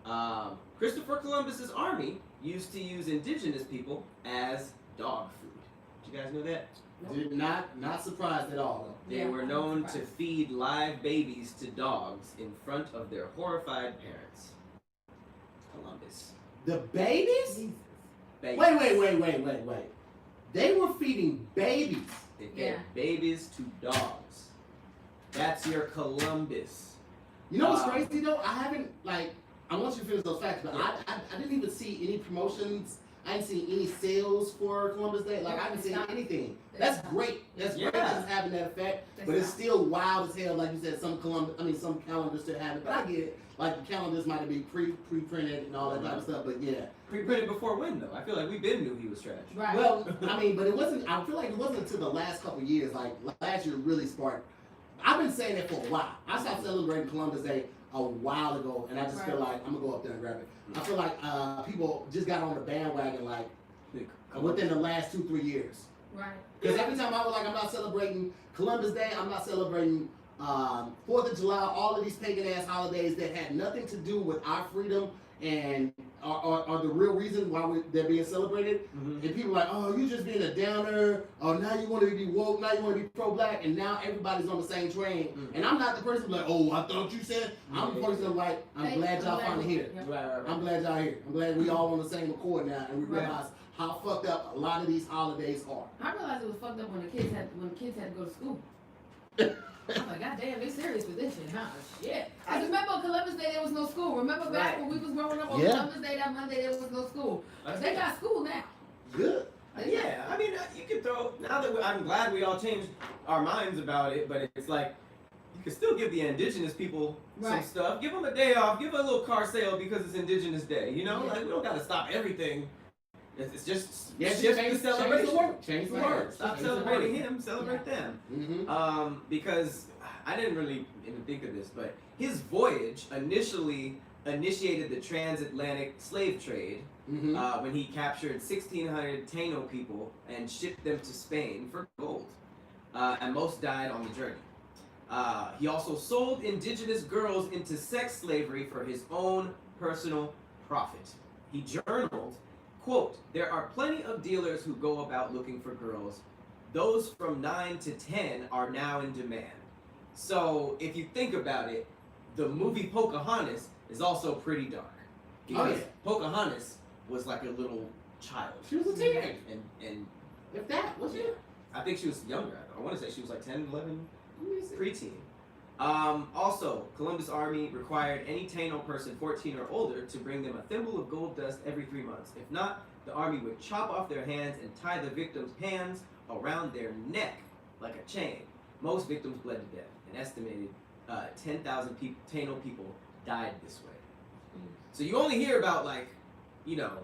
that. Christopher Columbus's army used to use indigenous people as dog food. Did you guys know that? Did not surprised at all. They Yeah, were I'm known to surprised. feed live babies to dogs in front of their horrified parents. Columbus. The babies? Jesus. Babies. Wait. They were feeding babies. They fed Yeah. babies to dogs. That's your Columbus. You know what's crazy though? I want you to finish those facts, but Yeah. I didn't even see any promotions. I didn't see any sales for Columbus Day. Like, I didn't see anything. That's great. That's great Yeah. that it's having that effect. That's But it's not- still wild as hell. Like you said, some calendars still have it. But I get it. Like, the calendars might be pre-printed and all that type of stuff. But yeah. Pre-printed before when though? I feel like we been knew he was trash. Right. Well, but it wasn't. I feel like it wasn't until the last couple years. Like, last year really sparked. I've been saying that for a while. I stopped celebrating Columbus Day a while ago, and I just feel like I'm gonna go up there and grab it. I feel like people just got on the bandwagon like within the last 2-3 years. Right. Because every time I was like, I'm not celebrating Columbus Day, I'm not celebrating 4th of July, all of these pagan ass holidays that had nothing to do with our freedom and are the real reason why they're being celebrated. Mm-hmm. And people are like, oh, you just being a downer. Oh, now you want to be woke. Now you want to be pro-black. And now everybody's on the same train. Mm-hmm. And I'm not the person like, oh, I thought you said. I'm the person like, I'm glad y'all finally here. Yep. Right. I'm glad y'all here. I'm glad we all on the same accord now, and we realize how fucked up a lot of these holidays are. I realized it was fucked up when the kids had to go to school. I was like, God damn, they serious with this shit, huh? Shit. I remember on Columbus Day there was no school. Remember back when we was growing up on Columbus Day, that Monday there was no school. They got school now. Good. Yeah, I mean, you can throw. Now that I'm glad we all changed our minds about it, but it's like you can still give the indigenous people some stuff. Give them a day off. Give a little car sale because it's Indigenous Day. You know, like we don't gotta stop everything. It's just change the celebration. Change the word. Stop celebrating him. Celebrate them. Mm-hmm. Because I didn't really even think of this, but his voyage initially initiated the transatlantic slave trade. Mm-hmm. When he captured 1,600 Taino people and shipped them to Spain for gold, and most died on the journey. He also sold indigenous girls into sex slavery for his own personal profit. He journaled, quote, "There are plenty of dealers who go about looking for girls. Those from 9 to 10 are now in demand." So if you think about it, the movie Pocahontas is also pretty dark. Because Pocahontas was like a little child. She was a teenager. And if that, was she? I think she was younger. I want to say she was like 10, 11, preteen. Also, Columbus Army required any Taino person 14 or older to bring them a thimble of gold dust every 3 months. If not, the army would chop off their hands and tie the victim's hands around their neck like a chain. Most victims bled to death. An estimated 10,000 Taino people died this way. So you only hear about, like, you know,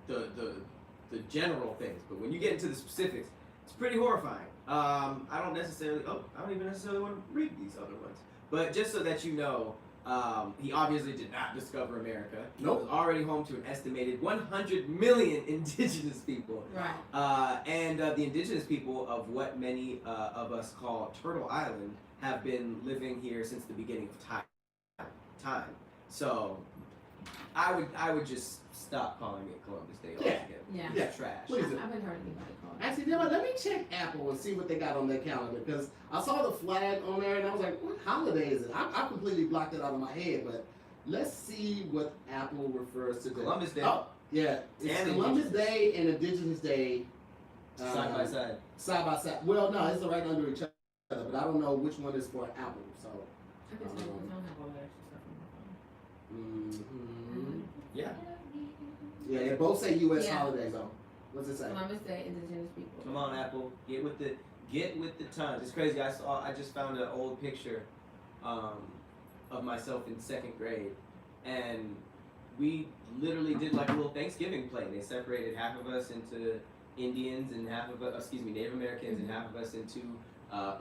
the general things, but when you get into the specifics, it's pretty horrifying. I don't even necessarily want to read these other ones, but just so that you know, he obviously did not discover America. Nope. It was already home to an estimated 100 million indigenous people. Right. And the indigenous people of what many of us call Turtle Island have been living here since the beginning of time. So I would just stop calling it Columbus Day altogether. Yeah. It's trash. What is it? I haven't heard anybody call it. Actually, you know what? Let me check Apple and see what they got on their calendar, because I saw the flag on there and I was like, what holiday is it? I completely blocked it out of my head, but let's see what Apple refers to. Columbus Day. Oh, yeah. It's And Columbus Day and Indigenous Day. Side by side. Side by side. Well, no, it's right under each other, but I don't know which one is for Apple, so. I can tell you, I don't have all that extra stuff on my phone. Mm-hmm. Yeah. Yeah, they both say U.S. Yeah. holidays, though. What's it say? Columbus Day, Indigenous people. Come on, Apple. Get with the times. It's crazy. I just found an old picture of myself in 2nd grade, and we literally did like a little Thanksgiving play. They separated half of us into Indians and half of us, Native Americans, and half of us into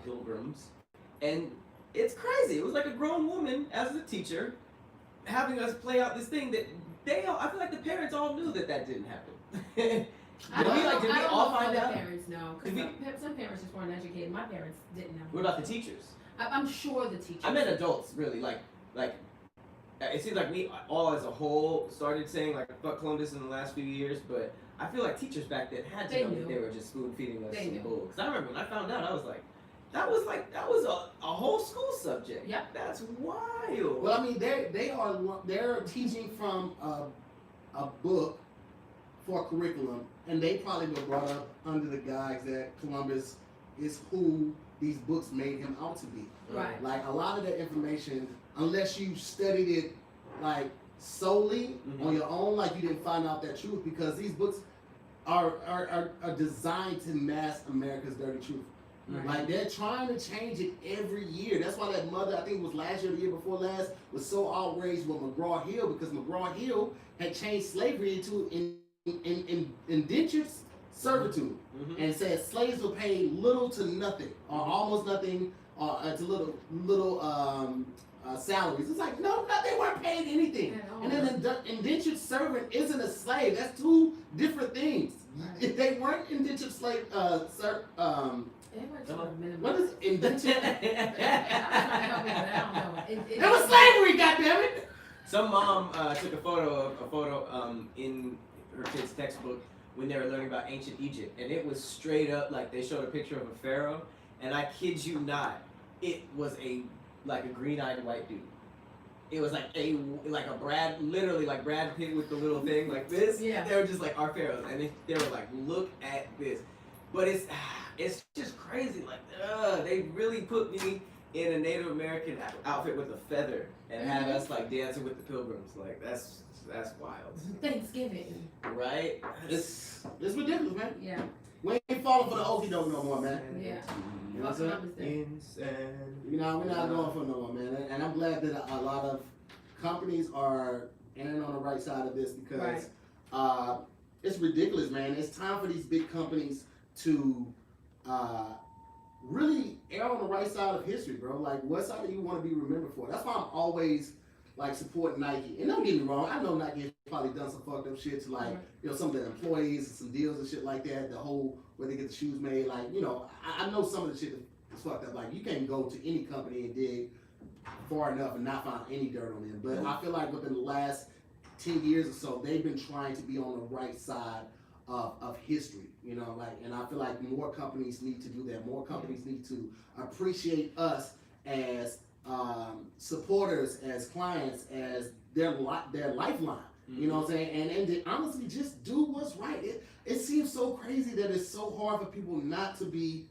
Pilgrims. And it's crazy. It was like a grown woman as a teacher having us play out this thing that I feel like the parents all knew that didn't happen. Did we all find out? Parents know, because some parents just weren't educated. My parents didn't know. What about the teachers? I'm sure the teachers. I meant adults, really. Like it seems like we all as a whole started saying like fuck Columbus in the last few years, but I feel like teachers back then had to know that they were just spoon feeding us some bull. Because I remember when I found out, I was like, that was a whole school subject. Yeah, that's wild. Well, I mean, they're teaching from a book for curriculum, and they probably were brought up under the guise that Columbus is who these books made him out to be. Right. Like a lot of that information, unless you studied it like solely on your own, like you didn't find out that truth, because these books are designed to mask America's dirty truth. Right. Like they're trying to change it every year. That's why that mother, I think it was last year or the year before last, was so outraged with McGraw-Hill, because McGraw-Hill had changed slavery into indentured servitude, and said slaves were paid little to nothing, or almost nothing, to little salaries. It's like, no, they weren't paid anything. And then indentured servant isn't a slave. That's two different things. Right. If they weren't indentured slave, what is indentured? It was slavery, goddammit. Some mom took a photo in her kid's textbook when they were learning about ancient Egypt, and it was straight up like they showed a picture of a pharaoh, and I kid you not, it was a green-eyed white dude. It was like a Brad, literally like Brad Pitt with the little thing like this. Yeah. They were just like our pharaohs, and they were like, look at this. But it's just crazy. Like, they really put me in a Native American outfit with a feather and had us like dancing with the pilgrims. Like that's wild. Thanksgiving. Right? It's ridiculous, man. Yeah. We ain't falling for the okie doke no more, man. Yeah. You know what I'm saying? We're not going for no more, man. And I'm glad that a lot of companies are erring on the right side of this because it's ridiculous, man. It's time for these big companies to really err on the right side of history, bro. Like, what side do you want to be remembered for? That's why I'm always like supporting Nike. And don't get me wrong, I know Nike has probably done some fucked up shit to like, some of their employees and some deals and shit like that. The whole where they get the shoes made, like, I know some of the shit is fucked up. Like, you can't go to any company and dig far enough and not find any dirt on them. But I feel like within the last 10 years or so, they've been trying to be on the right side of history, and I feel like more companies need to do that. More companies need to appreciate us as supporters, as clients, as their lifeline. You know what I'm saying? And to honestly just do what's right. It seems so crazy that it's so hard for people not to be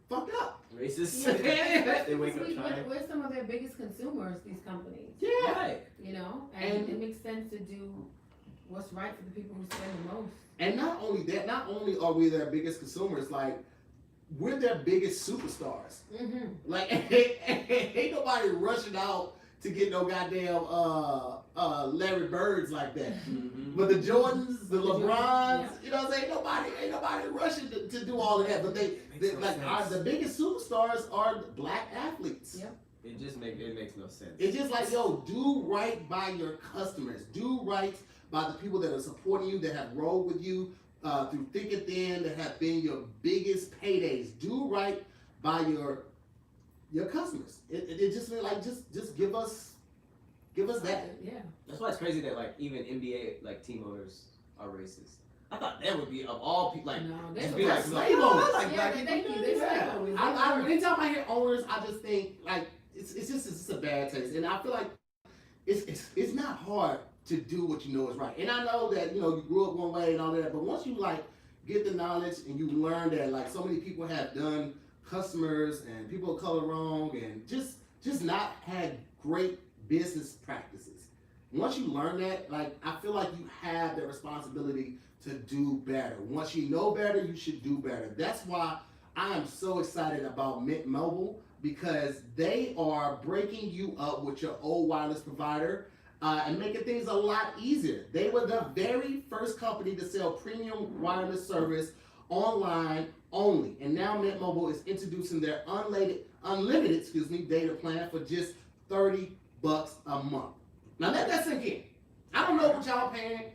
fucked up. Racist. Yeah, They wake up trying. we're some of their biggest consumers, these companies. Yeah. Right. And it makes sense to do what's right for the people who spend the most. And not only that, not only are we their biggest consumers, like, we're their biggest superstars. Mm-hmm. Like, ain't nobody rushing out to get no goddamn Larry Birds like that. Mm-hmm. But the Jordans, the LeBrons, Yeah. you know what I'm saying? Ain't nobody rushing to do all of that. But they no like sense. the biggest superstars are black athletes. Yep. It makes no sense. It's just like, yo, do right by your customers. Do right by the people that are supporting you, that have rolled with you through thick and thin, that have been your biggest paydays. Do right by your customers. It just mean like just give us that. Yeah. That's why it's crazy that like even NBA like team owners are racist. I thought that would be of all people like No, just they're be like slave no, owners. I like Yeah, black they people. do. They Yeah. slave owners. Anytime I hear owners, I just think like it's just a bad taste, and I feel like it's not hard to do what you know is right. And I know that you grew up one way and all that, but once you like get the knowledge and you learn that like so many people have done customers and people of color wrong and just not had great business practices. Once you learn that, like I feel like you have the responsibility to do better. Once you know better, you should do better. That's why I am so excited about Mint Mobile, because they are breaking you up with your old wireless provider and making things a lot easier. They were the very first company to sell premium wireless service online only. And now Mint Mobile is introducing their unlimited data plan for just $30 a month. Now let that sink in. I don't know what y'all paying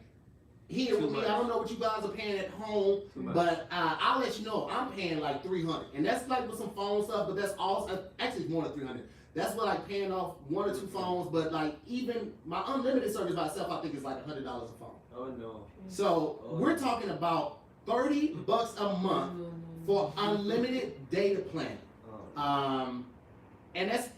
here with me. I don't know what you guys are paying at home, but I'll let you know I'm paying like $300, and that's like with some phone stuff. But that's also actually more than $300. That's what like paying off 1 or 2 phones. But like even my unlimited service by itself, I think is like $100 a phone. Oh no. So we're talking about $30 a month for unlimited data plan. And that's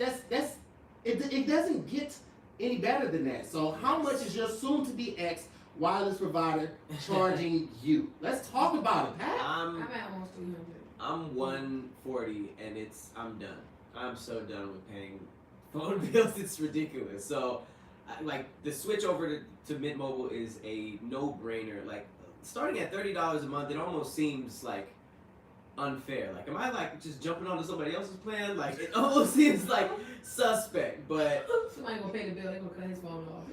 it doesn't get any better than that. So how much is your soon-to-be ex wireless provider charging you? Let's talk about it, Pat. I'm at almost 300. I'm 140 and I'm done. I'm so done with paying phone bills. It's ridiculous. So like the switch over to Mint Mobile is a no-brainer. Like starting at $30 a month, it almost seems like unfair. Like, am I like just jumping onto somebody else's plan? Like, it almost seems like suspect. But Somebody gonna pay the bill. They gonna cut his phone off.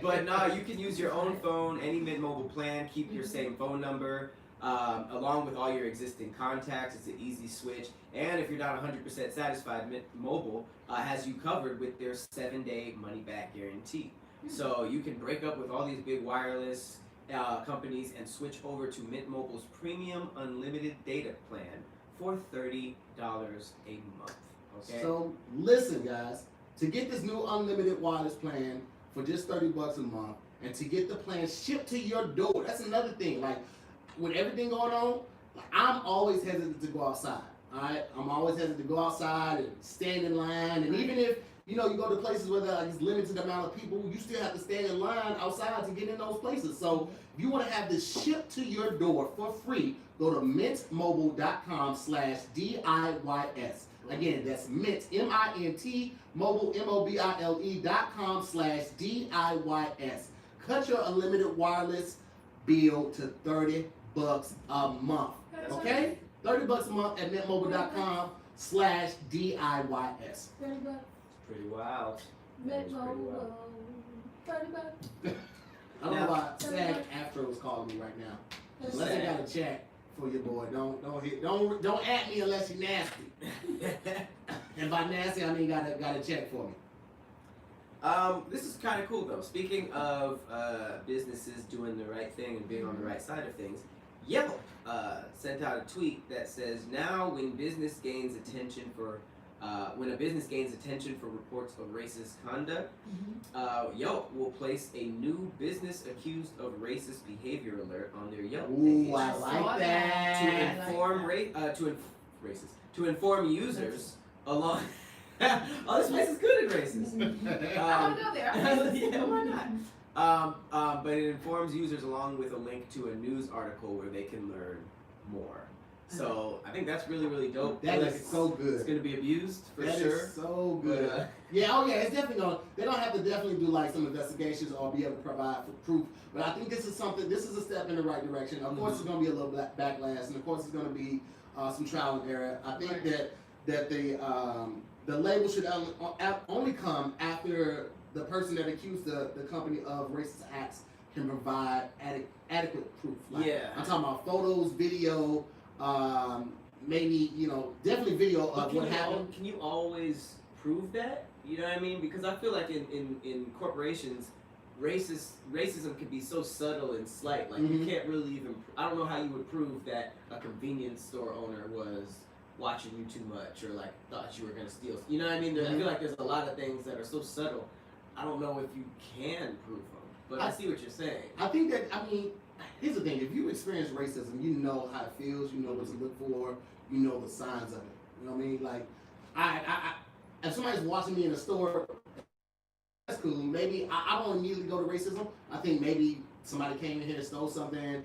but no, you can use your own phone, any Mint Mobile plan. Keep your same phone number. along with all your existing contacts. It's an easy switch. And if you're not 100% satisfied, Mint Mobile has you covered with their 7-day money-back guarantee. So you can break up with all these big wireless companies and switch over to Mint Mobile's premium unlimited data plan for $30 a month. Okay. So listen, guys, to get this new unlimited wireless plan for just $30 a month, and to get the plan shipped to your door, that's another thing. Like with everything going on, I'm always hesitant to go outside. All right, I'm always hesitant to go outside and stand in line, and even if you go to places where there's limited amount of people, you still have to stand in line outside to get in those places. So if you want to have this shipped to your door for free, go to mintmobile.com/DIYS. Again, that's Mint, MINT, mobile, mobile.com/DIYS. Cut your unlimited wireless bill to $30 a month. Okay? $30 a month at mintmobile.com/DIYS. Pretty wild. Mint That is pretty Mobile. wild. I don't know why SAG Afro is calling me right now. Unless I got a check for your boy. Don't at me unless you're nasty. And by nasty, I mean got a check for me. This is kind of cool though. Speaking of businesses doing the right thing and being on the right side of things, Yelp sent out a tweet that says now when a business gains attention for reports of racist conduct, Yelp will place a new business accused of racist behavior alert on their Yelp page. Ooh, I like that. To inform users along. Oh, this place is good at racist. I don't know there. Yeah, why not? But it informs users along with a link to a news article where they can learn more. So I think that's really, really dope. That is so good. It's gonna be abused for That sure. is so good. But, yeah, it's definitely gonna. They're gonna have to definitely do like some investigations or be able to provide for proof. But I think this is a step in the right direction. Of course, it's gonna be a little backlash, and of course, it's gonna be some trial and error. I think that the label should only come after the person that accused the company of racist acts can provide adequate proof. Like, I'm talking about photos, video. Maybe definitely video of what happened. Can you always prove that? You know what I mean? Because I feel like in corporations, racism can be so subtle and slight. Like you can't really even. I don't know how you would prove that a convenience store owner was watching you too much or like thought you were gonna steal. You know what I mean? I feel like there's a lot of things that are so subtle. I don't know if you can prove them, but I see what you're saying. I think that here's the thing: if you experience racism, you know how it feels. You know what to look for. You know the signs of it. You know what I mean? Like, if somebody's watching me in a store, that's cool. Maybe I don't immediately go to racism. I think maybe somebody came in here and stole something.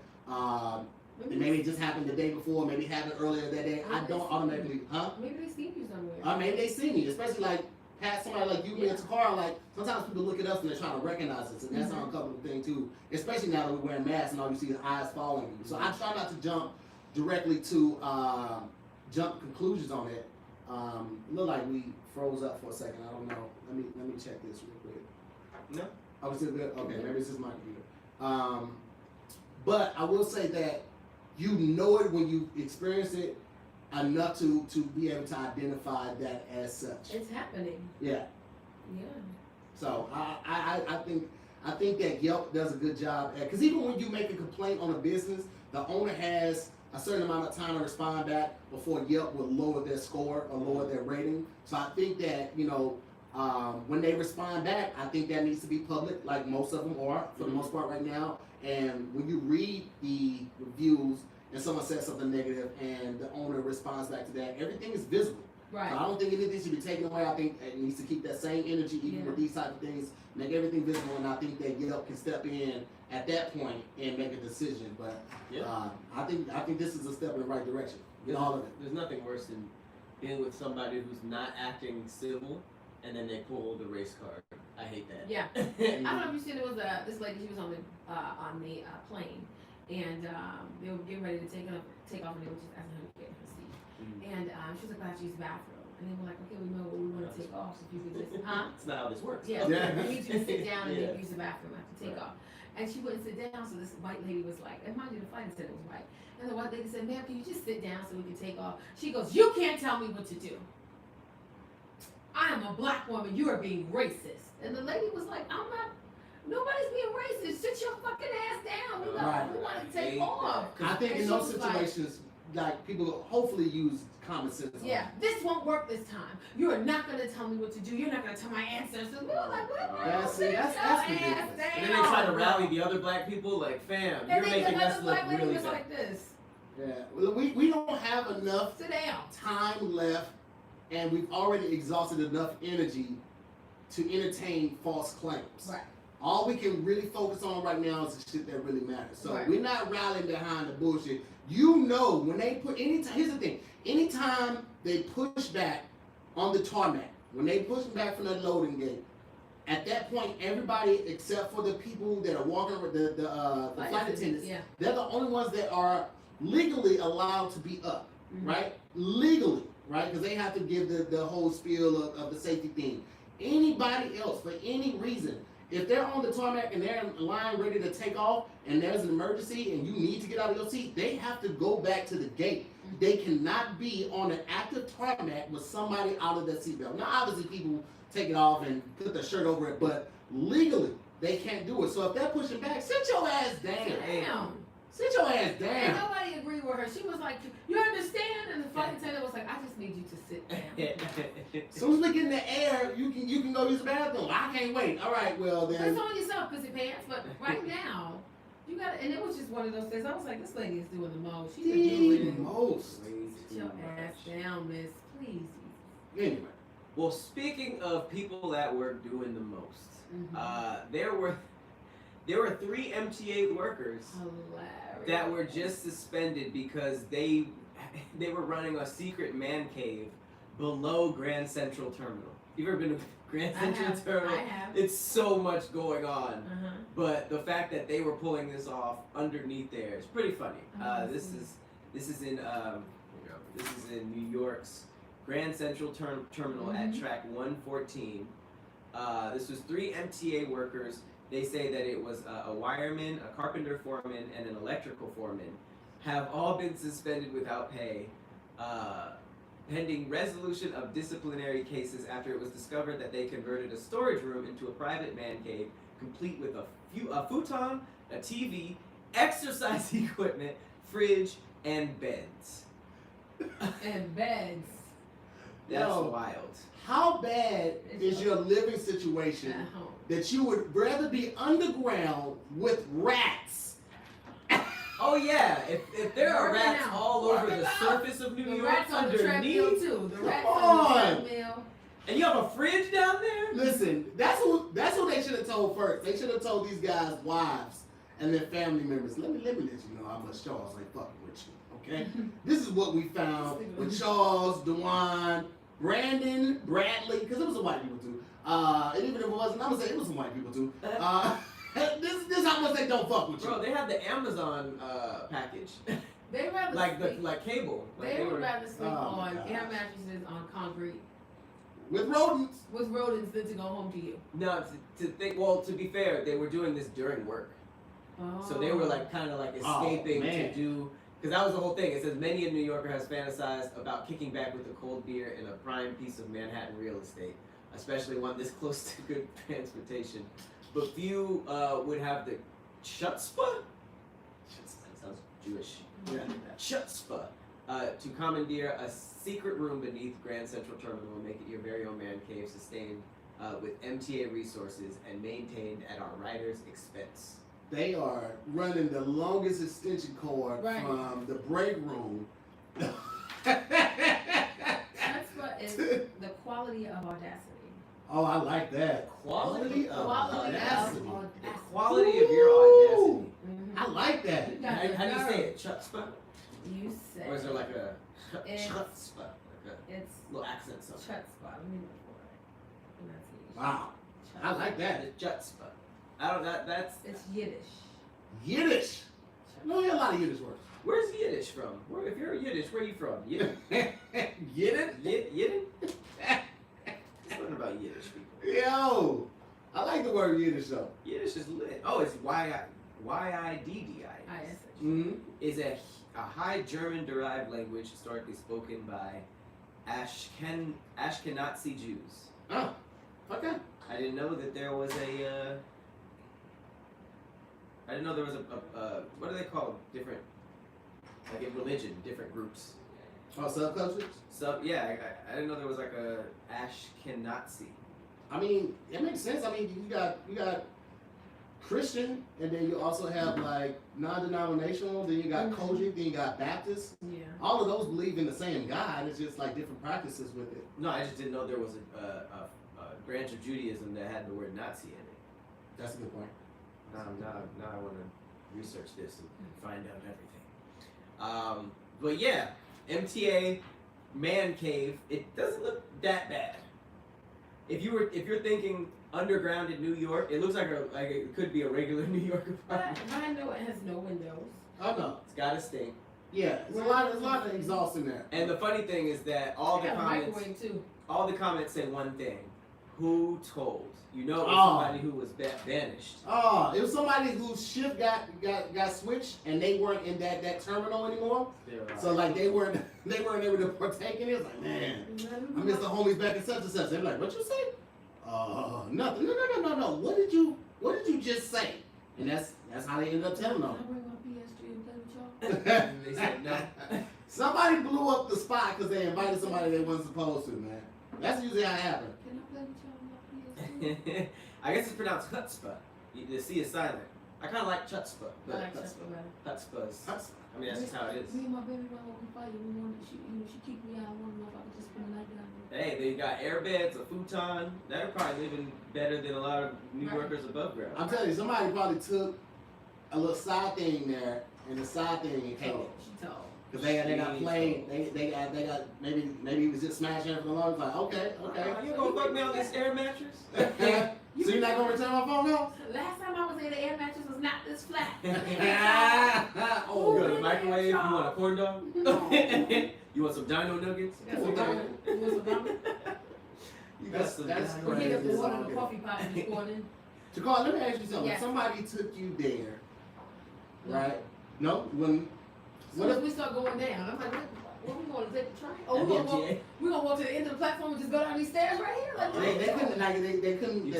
Maybe it just happened the day before. Maybe it happened earlier that day. I don't automatically, Maybe they see you somewhere. Maybe they see me, especially like past somebody like you in a car. Like sometimes people look at us and they're trying to recognize us, and that's an uncomfortable thing too. Especially now that we're wearing masks and all you see is eyes following you. So I try not to jump directly to jump conclusions on it. Look like we froze up for a second. I don't know. Let me check this real quick. No. Oh, it's still good. Okay, maybe it's just my computer. But I will say that you know it when you experience it enough to be able to identify that as such. It's happening. Yeah. Yeah. So I think that Yelp does a good job because even when you make a complaint on a business, the owner has a certain amount of time to respond back before Yelp will lower their score or lower their rating. So I think that when they respond back, I think that needs to be public, like most of them are for the most part right now. And when you read the reviews and someone says something negative and the owner responds back to that, everything is visible. Right. So I don't think anything should be taken away. I think it needs to keep that same energy even with these type of things, make everything visible, and I think that Yelp can step in at that point and make a decision. But I think this is a step in the right direction. Get all of it. There's nothing worse than being with somebody who's not acting civil and then they pull the race card. I hate that. Yeah. I don't know if you seen, it was this lady, she was on the plane, and they were getting ready to take off, and they were just asking her to get in her seat. And she was about to use the bathroom, and they were like, okay, we know what we want to take off, so if you could just, It's not how this works. Yeah, we need you to sit down and then use the bathroom after takeoff. And she wouldn't sit down, so this white lady was like, and mind you, the flight attendant was white. And the white lady said, ma'am, can you just sit down so we can take off? She goes, you can't tell me what to do. I am a black woman, you are being racist. And the lady was like, nobody's being racist. Sit your fucking ass down. We want to take off. I think And in she those was situations, like people hopefully use common sense. Yeah, this won't work this time. You are not going to tell me what to do. You're not going to tell my ancestors. We were like, what? That's ridiculous. And then they try to rally the other black people, like, fam, And you're making us look black lady really was bad. like this. Yeah, well, we don't have enough Sit down. time left, and we've already exhausted enough energy to entertain false claims. Right. All we can really focus on right now is the shit that really matters. So Right. we're not rallying behind the bullshit. You know, when they put here's the thing. Anytime they push back on the tarmac, when they push back from the loading gate, at that point, everybody except for the people that are walking with the flight attendants, Yeah. they're the only ones that are legally allowed to be up, Mhm. right? Legally, right? Because they have to give the whole spiel of the safety thing. Anybody else, for any reason, if they're on the tarmac and they're in line ready to take off and there's an emergency and you need to get out of your seat, they have to go back to the gate. They cannot be on an active tarmac with somebody out of their seatbelt. Now, obviously, people take it off and put their shirt over it, but legally, they can't do it. So if they're pushing back, sit your ass down. Damn. Sit your ass And down. nobody agreed with her. She was like, you understand? And the flight attendant was like, I just need you to sit down. As soon as we get in the air, you can go use the bathroom. I can't wait. All right, well But then. it's on yourself, pussy pants. But right now, you got to, and it was just one of those things. I was like, this lady is doing the most. She's The doing most. Sit your ass down, miss. Please. Anyway, Well, speaking of people at work doing the most, Mhm. there were 3 MTA workers Hilarious. that were just suspended because they were running a secret man cave below Grand Central Terminal. You ever been to Grand Central Terminal? I have. It's so much going on. Uh-huh. But the fact that they were pulling this off underneath there is pretty funny. This is in New York's Grand Central Terminal at track 114. This was 3 MTA workers. They say that it was a wireman, a carpenter foreman, and an electrical foreman have all been suspended without pay, pending resolution of disciplinary cases after it was discovered that they converted a storage room into a private man cave, complete with a futon, a TV, exercise equipment, fridge, and beds. And beds That's Yo. wild. how bad is your living situation at home. that you would rather be underground with rats? Oh yeah, if there are Working rats out. all over Working the out. surface of New The York rats on the treadmill underneath, too. The Come rats on. on the treadmill. and you have a fridge down there. Listen, that's who they should have told first. They should have told these guys' wives and their family members. Let me let you know how much Charles ain't fucking with you. Okay, this is what we found with Charles, Dewan, Brandon, Bradley, because it was some white people too. And even if it wasn't, I'm gonna say it was some white people too. This is how much they don't fuck with you. Bro, they have the Amazon package, They rather sleep. like cable. Like They would rather sleep Oh, my on God. air mattresses on concrete With rodents. with rodents than to go home to you. No, to think. Well, to be fair, they were doing this during work, so they were like kind of like escaping man. to do. Because that was the whole thing. It says many a New Yorker has fantasized about kicking back with a cold beer in a prime piece of Manhattan real estate, especially one this close to good transportation. But few would have the chutzpah. That sounds Jewish. Yeah. Chutzpah. To commandeer a secret room beneath Grand Central Terminal and make it your very own man cave, sustained with MTA resources and maintained at our riders' expense. They are running the longest extension cord Right. from the break room. That's what is the quality of audacity. Oh, I like that. Quality of Quality audacity. of audacity. The quality of your audacity. Mhm. I like that. You got How the do you say nerve. it? Chutzpah? You say Or is there like a It's- chutzpah? Like it's a little accent something. chutzpah. Let me look for it. Pronunciation. Wow. I like that. The chutzpah. I don't that's It's Yiddish. Yiddish. No, there are a lot of Yiddish words. where's Yiddish from? If you're Yiddish, where are you from? Yiddish? Yiddish? Yiddish? Just learn about Yiddish people. Yo. I like the word Yiddish though. Yiddish is lit. Oh, it's Yiddii. Mm-hmm. Is a High German-derived language historically spoken by Ashkenazi Jews. Oh, okay. I didn't know that there was a. I didn't know there was a what do they call different, like in religion, different groups. Oh, subcultures? Yeah, I didn't know there was like a Ashkenazi. I mean, it makes sense. I mean, you got Christian, and then you also have like non-denominational. Then you got Kojic, then you got Baptist. Yeah. All of those believe in the same God. It's just like different practices with it. No, I just didn't know there was a branch of Judaism that had the word Nazi in it. That's a good point. Now I want to research this and find out everything. But yeah, MTA Man Cave. It doesn't look that bad. If you're thinking underground in New York, it looks like it could be a regular New York apartment. But I know it has no windows. Oh no. It's got a stink. Yeah, there's a lot of exhaust in there. And the funny thing is that all the comments say one thing: who told? You know, it was somebody who was banished. Oh, it was somebody whose shift got switched, and they weren't in that terminal anymore. So like they weren't able to partake in it. It's like, man, I miss the homies back in such and such. They're like, what you say? Nothing. No. What did you just say? And that's how they ended up telling them. Can I bring my PS3 and play with y'all? They said no. Somebody blew up the spot because they invited somebody they wasn't supposed to, man. That's usually how it happens. Can I play with y'all on my PS3? I guess it's pronounced chutzpah. The C is silent. I kind of like chutzpah. I like chutzpah better. Chutzpah is. I mean, that's just how it is. Me and my baby mama can fight. We wanted she kicked me out. I wanted to know if I could just spend the night down there. Hey, they got air beds, a futon. They're probably living better than a lot of New Yorkers above ground. I'm telling you, somebody probably took a little side thing there, and the side thing he told. She told. Because they got played, they got maybe he was just smashing everything along. It's like, okay. You gonna fuck me on this air mattress? So you're not gonna return my phone now? Last time I was there, the air mattress was not this flat. Oh, you want a microwave? You want a corn dog? You want some dino nuggets? You want some ramen? That's We crazy. hit up the water in the coffee pot and just poured in. Jakar, let me ask you something. Yes. If somebody took you there, right? No, when As soon as we start going down, I'm like, where we going to take the train? Oh, At we're the gonna MTA? walk to the end of the platform and just go down these stairs right here? Like, they couldn't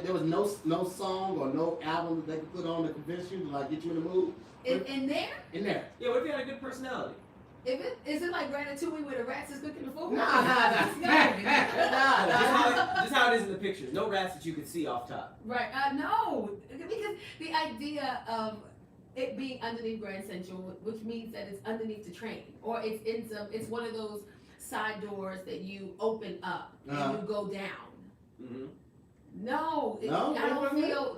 there was no song or no album that they could put on to convince you to like get you in the mood. in there? In there. Yeah, what if you had a good personality? Is it like Ratatouille where the rats is cooking the food? Nah. Just how it is in the pictures. No rats that you could see off top. Right. No, because the idea of it being underneath Grand Central, which means that it's underneath the train, or it's one of those side doors that you open up and you go down. Mm-hmm. No, I don't feel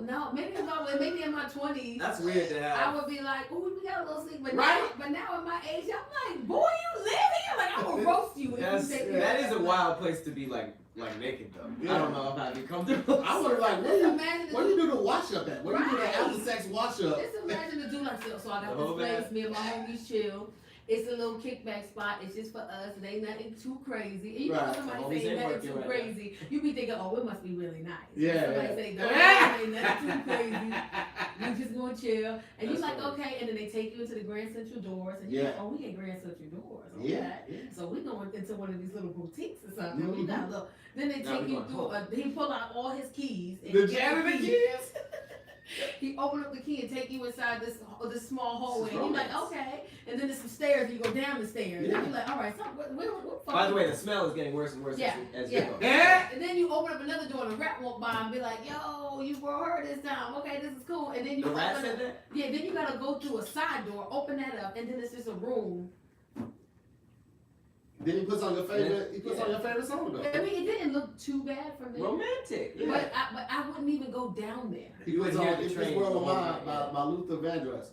maybe in my 20s. That's weird to have. I would be like, "Ooh, we got a little sleep," but Right. now at my age, I'm like, "Boy, you live here!" Like I'm gonna roast you if you take me. That is a wild place to be like naked though. Yeah. I don't know if I'd be comfortable. I would like, Imagine where you do the wash up at? Where you do the after sex wash up? Just imagine to do like so I got The whole this place, bag. me and my homies chill. It's a little kickback spot. It's just for us. It ain't nothing too crazy. And you know Right. somebody Homies say ain't nothing working too right crazy. You be thinking, oh, it must be really nice. Yeah, Somebody yeah. say, no, it ain't nothing too crazy. We just gonna chill. And That's you like, funny. okay. And then they take you into the Grand Central doors. And you're Yeah. like, oh, we get Grand Central doors. Okay. Yeah. So we going into one of these little boutiques or something. Mhm. You got look. Then they Now take we you going through. He pull out all his keys. And The he get janitor keys? He open up the key and take you inside this small hallway. This is And you're like, romance. okay. And then there's some stairs. And you go down the stairs. Yeah. And you're like, all right. So what By the way, the smell is getting worse and worse Yeah, as yeah. you go. And then you open up another door and a rat walk by and be like, yo, you were her this time. Okay, this is cool. And then you The rat open said up, that? yeah, then you gotta go through a side door, open that up, and then it's just a room. Then he puts on your favorite song though. I mean, it didn't look too bad from there. Romantic. Yeah. But I wouldn't even go down there. He You puts wouldn't on hear the If train This World Were the whole Mine night, by Luther Vandross.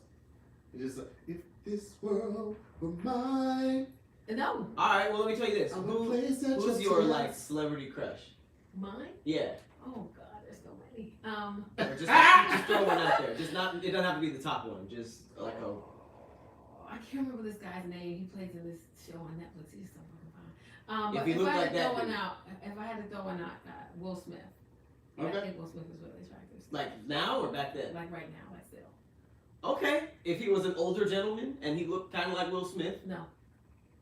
It's just if this world were mine. No, Alright, well let me tell you this. I'm gonna place that Who's your your tears. like celebrity crush? mine. Yeah. Oh God, there's so many. Or just throw one out there. Just not. It doesn't have to be the top one. Just like a. I can't remember this guy's name. He plays in this show on Netflix. He's so fucking fine. If But he if looked I had like to that, throw one then- out, if I had to throw one out, Will Smith. I Okay. think Will Smith is really attractive. Like now or back then? Like right now, like still. Okay. If he was an older gentleman and he looked kind of like Will Smith, No,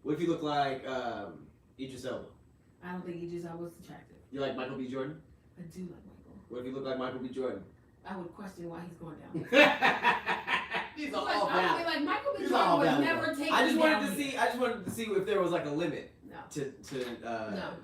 what if he looked like Idris Elba? I don't think Idris Elba was attractive. You like Michael B. Jordan? I do like Michael. What if he looked like Michael B. Jordan? I would question why he's going down. These are Like, all I would be valid. like Michael B. These are all Jordan would valid. never take I just me wanted down to here. see. I just wanted to see if there was like a limit No. to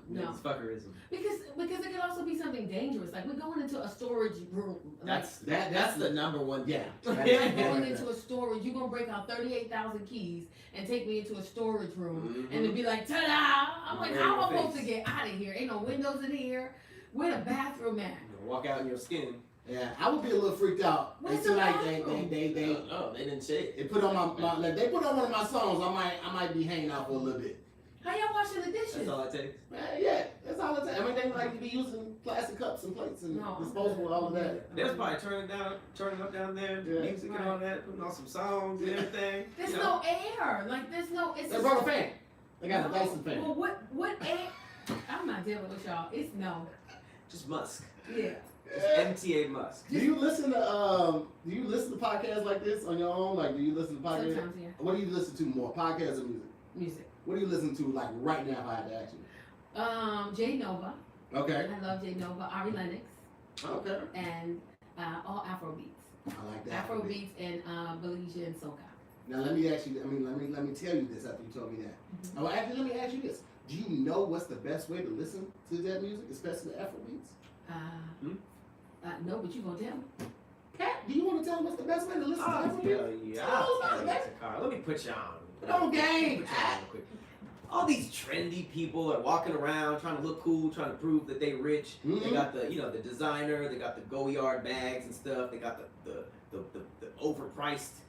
No. his fuckerism. Because it could also be something dangerous. Like we're going into a storage room. Like, That's the number one. Yeah. I'm going into a storage. You're gonna break out 38,000 keys and take me into a storage room and it'd be like, ta-da! I'm like, Right in how am I your supposed to face. get out of here? Ain't no windows in here. Where the bathroom at? Walk out in your skin. Yeah, I would be a little freaked out. Where's Until the like bathroom? They didn't shave. they put on my like, they put on one of my songs. I might be hanging out for a little bit. How y'all washing the dishes? That's all it takes. Yeah, that's all it takes. I mean, they like to be using plastic cups and plates and No. disposable, all of that. They was probably turning up down there, Yeah. music and all that, putting on some songs and everything. There's you know. no air. Like there's no. It's They brought a fan. They got a Dyson fan. Well, what air? I'm not dealing with y'all. It's no. Just Musk. Yeah. Just MTA Musk. Do you listen to podcasts like this on your own? Like, do you listen to podcasts? Sometimes, yeah. What do you listen to more, podcasts or music? Music. What do you listen to like right now? If I had to ask you. Jay Nova. Okay. I love Jay Nova. Ari Lennox. Okay. And all Afro beats. I like that. Afro beats and Belize and soca. Now let me ask you. I mean, let me tell you this after you told me that. Mm-hmm. Oh, actually, let me ask you this. Do you know what's the best way to listen to that music, especially the Afro beats? No, but you gonna tell me? Pat, do you want to tell them what's the best way to listen to Oh, Afro hell beats? yeah. Tell us I'll about tell it, you, man. Takara. Let me put you on. Put on game. Put you on real quick. All these trendy people are walking around trying to look cool, trying to prove that they rich. They Mhm. got the designer, they got the Go-Yard bags and stuff. They got the overpriced,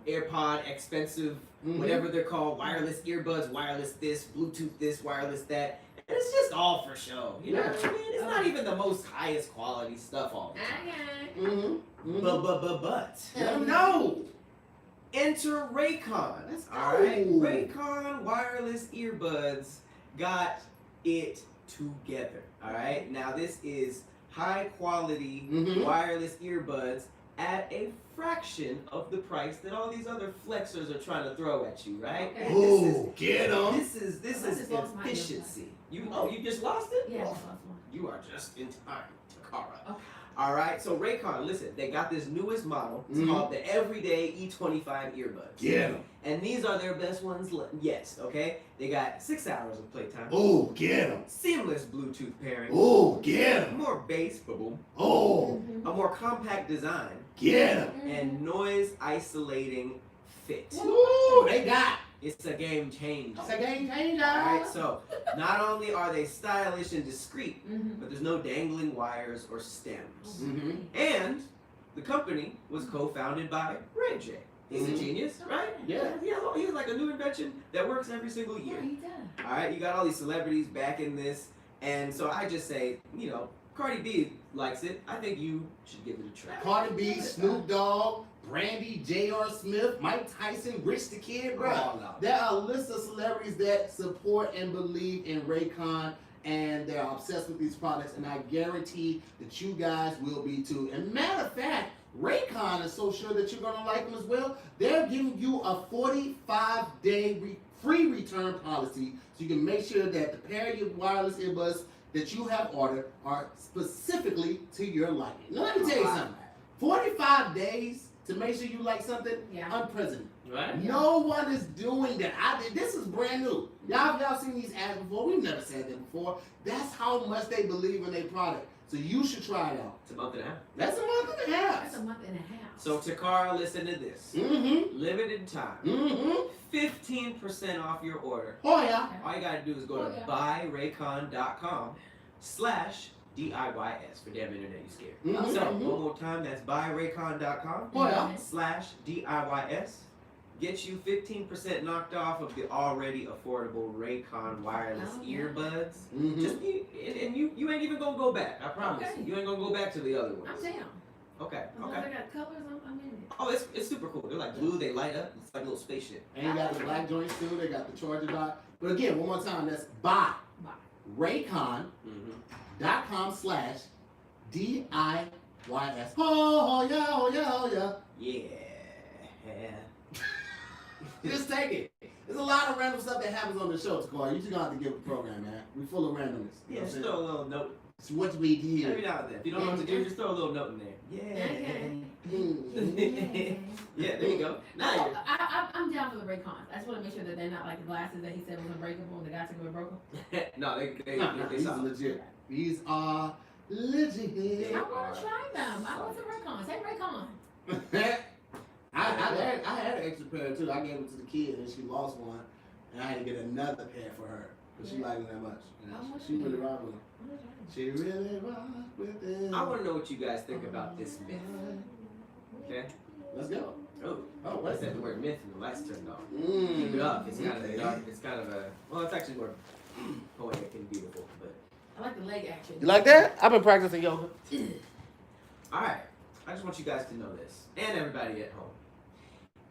AirPod expensive, Mhm. whatever they're called, wireless earbuds, wireless this, Bluetooth this, wireless that. And it's just all for show. You know what I mean? It's not even the most highest quality stuff all the time. Mm-hmm. But Let them know. enter Raycon. Let's go. Alright? Raycon wireless earbuds got it together. Alright? Now this is high quality Mhm. wireless earbuds at a fraction of the price that all these other flexers are trying to throw at you, right? Okay. And this Ooh, get them. is I just lost my efficiency. You just lost it? Yeah, I lost one. You are just in time, Takara. Okay. All right, so Raycon, listen, they got this newest model. It's Mhm. called the Everyday E25 earbuds. Get them. And these are their best ones yet, okay? They got 6 hours of playtime. Ooh, get them. Seamless Bluetooth pairing. Ooh, get them. More bass, boom. Oh, Mhm. A more compact design. get them. And noise isolating fit. Ooh, they got. It's a game changer. It's a game changer. Alright, so not only are they stylish and discreet, Mhm. but there's no dangling wires or stems. Mhm. And the company was co-founded by Ray J. He's Mhm. a genius, right? Yeah. He's like a new invention that works every single Yeah, year. he does. All right, you got all these celebrities back in this, and so I just say, Cardi B likes it. I think you should give it a try. Cardi B, Snoop Dogg, Brandy, J.R. Smith, Mike Tyson, Rich the Kid, bro. All out. There are a list of celebrities that support and believe in Raycon, and they're obsessed with these products, and I guarantee that you guys will be too. And matter of fact, Raycon is so sure that you're gonna like them as well. They're giving you a 45-day free return policy, so you can make sure that the pair of your wireless earbuds that you have ordered are specifically to your liking. Now let me tell you something. 45 days to make sure you like something, Yeah. unprecedented. Right? Yeah. No one is doing that. This is brand new. Y'all seen these ads before. We've never said that before. That's how much they believe in their product. So you should try it out. It's a month and a half. That's a month and a half. That's a month and a half. So Takara, listen to this. Mm-hmm. Limited time. Mm-hmm. 15% off your order. Oh yeah. All you gotta do is go to buyraycon.com/DIYS for damn internet you scared. Mhm, So mhm. one more time, that's buyraycon.com Oh yeah. /DIYS. Get you 15% knocked off of the already affordable Raycon wireless Oh, yeah. earbuds. Mm-hmm. Just you ain't even gonna go back. I promise. Okay. You ain't gonna go back to the other I'm ones. down. Okay. As long as Okay. I got colors, I'm in it. Oh, it's super cool. They're like blue. They light up. It's like a little spaceship. And you got the black joints too. They got the charger dot. But again, one more time, that's buy Bye. Raycon.com/DIYS. DIYS. Oh yeah, oh yeah, oh yeah. Yeah. Just take it. There's a lot of random stuff that happens on the show, Takar. You just gonna have to give a program, man. We full of randomness. You Yeah, know just what throw a little note. It's what we did. Every now and then. If you don't know what to do, just throw a little note in there. Yeah. Yeah, there you go. Now you're. I'm down for the Raycons. I just want to make sure that they're not like the glasses that he said was unbreakable and the guy took them and broke them. No, they These are solid. legit. These are legit. I want to try them. I want some Raycons. Hey, Raycon. I had an extra pair too. I gave it to the kid and she lost one, and I had to get another pair for her. But she liked them that much. You know, she really rocked with them. She really rocked with them. I want to know what you guys think about this myth. Okay? Let's go. Oh, I wait. said the word myth and the lights turned off. Keep it up. It's kind of dark. It's kind of a. Well, it's actually more poetic and beautiful. But I like the leg action. You like that? I've been practicing yoga. all right, I just want you guys to know this, and everybody at home.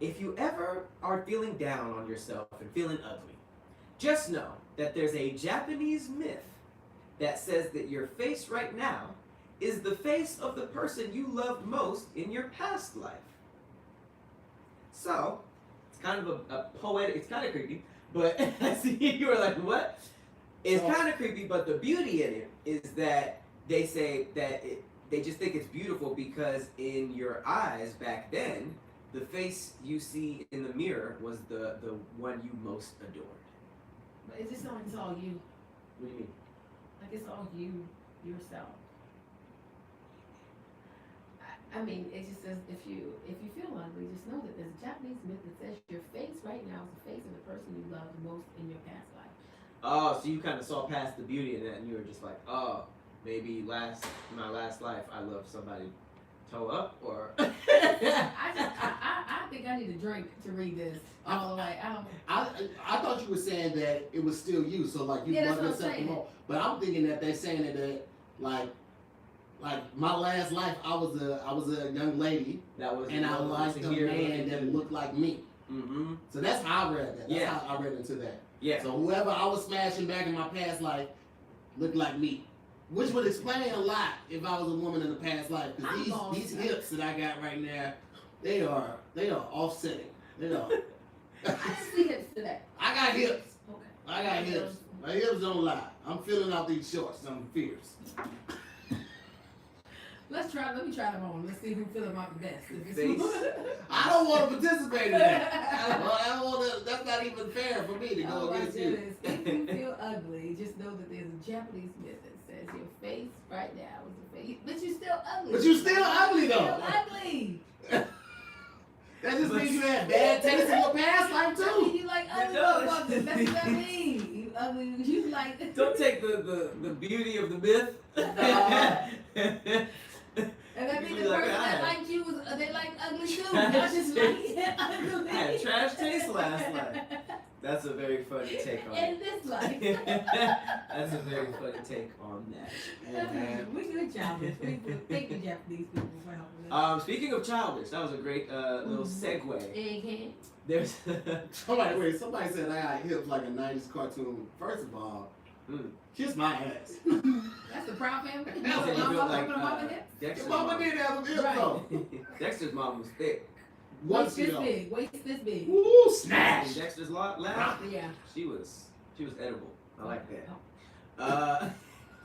If you ever are feeling down on yourself and feeling ugly, just know that there's a Japanese myth that says that your face right now is the face of the person you loved most in your past life. So, it's kind of a poetic, it's kind of creepy, but I see you were like, what? It's kind of creepy, but the beauty in it is that they say that they just think it's beautiful because in your eyes back then, the face you see in the mirror was the one you most adored. But it's just not like it's all you. What do you mean? Like it's all you, yourself. I mean, it just says if you feel ugly, just know that there's a Japanese myth that says your face right now is the face of the person you loved most in your past life. Oh, so you kind of saw past the beauty in that, and you were just like, oh, maybe my last life I loved somebody toe up, or. I think I need a drink to read this all the way. I thought you were saying that it was still you, so like you loved yourself more. But I'm thinking that they're saying that like my last life I was a young lady That was. and I liked a man that looked like me. Mm-hmm. So that's how I read that. That's Yeah. how I read into that. Yeah. So whoever I was smashing back in my past life looked like me. Which would explain a lot if I was a woman in the past life. Because these hips that I got right now, they are offsetting. They are. I see hips today. I got hips. Okay. I got hips. My hips don't lie. I'm filling out these shorts. I'm fierce. Let me try them on. Let's see who feel them out the best. I don't want to participate in that. I don't want to. That's not even fair for me to go against you. If you feel ugly, just know that there's a Japanese myth that says your face right now is the face, but you're still ugly. But you're still ugly though. You're still ugly. That just means you had bad taste in your past life I mean, too. you like ugly motherfuckers. That's what I mean. You ugly. You like. Don't take the beauty of the myth. And I think You the like person I that had. liked you was they like ugly too. Y'all just like ugly. I had trash taste last life. That's a very funny take on In it. this life. That's a very funny take on that. We good childish. Thank you, Japanese people, for helping us. Speaking of childish, that was a great little segue. Egghead. There's Somebody said I got hips like a 90s cartoon. First of all, kiss my ass. That's the Proud Family. You said you built like Mama did. Dexter's Your mama mom. did have them hips Right. though. Dexter's mom was thick. Waist this big. Waist this big. Woo, And smash. Dexter's lab, Yeah. she was edible. I like that.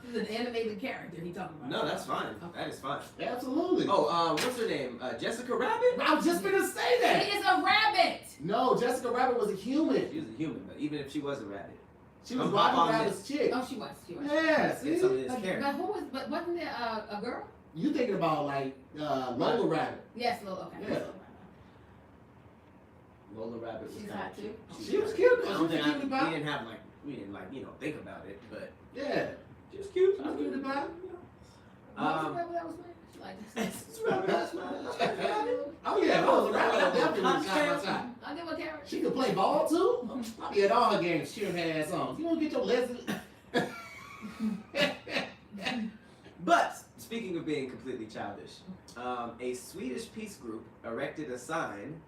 This is an animated character he talking about. No, that's fine. Okay. That is fine. Absolutely. Oh, what's her name? Jessica Rabbit? I was just gonna say that. He is a rabbit. No, Jessica Rabbit was a human. She was a human, but even if she was a rabbit, She was I'm Roger on Rabbit's chick. Oh, she was. Yeah, see? it's some of this But character. who was? But wasn't there a girl? You thinking about like Lola Rabbit. Yes, Lola. Okay. Yeah. Lola Rabbit was She's kind hot of too. cute. She was cute I though. She don't was think cute we about. didn't have we didn't think about it, but Yeah. she was cute. She was cute about. What was the rabbit that was with? She like. Oh yeah, Lola Rabbit. I definitely would shot my shot. I'll give her a carrot. She could play ball too. I'll be at all her games cheering her ass on. You want to get your lessons? But speaking of being completely childish, a Swedish peace group erected a sign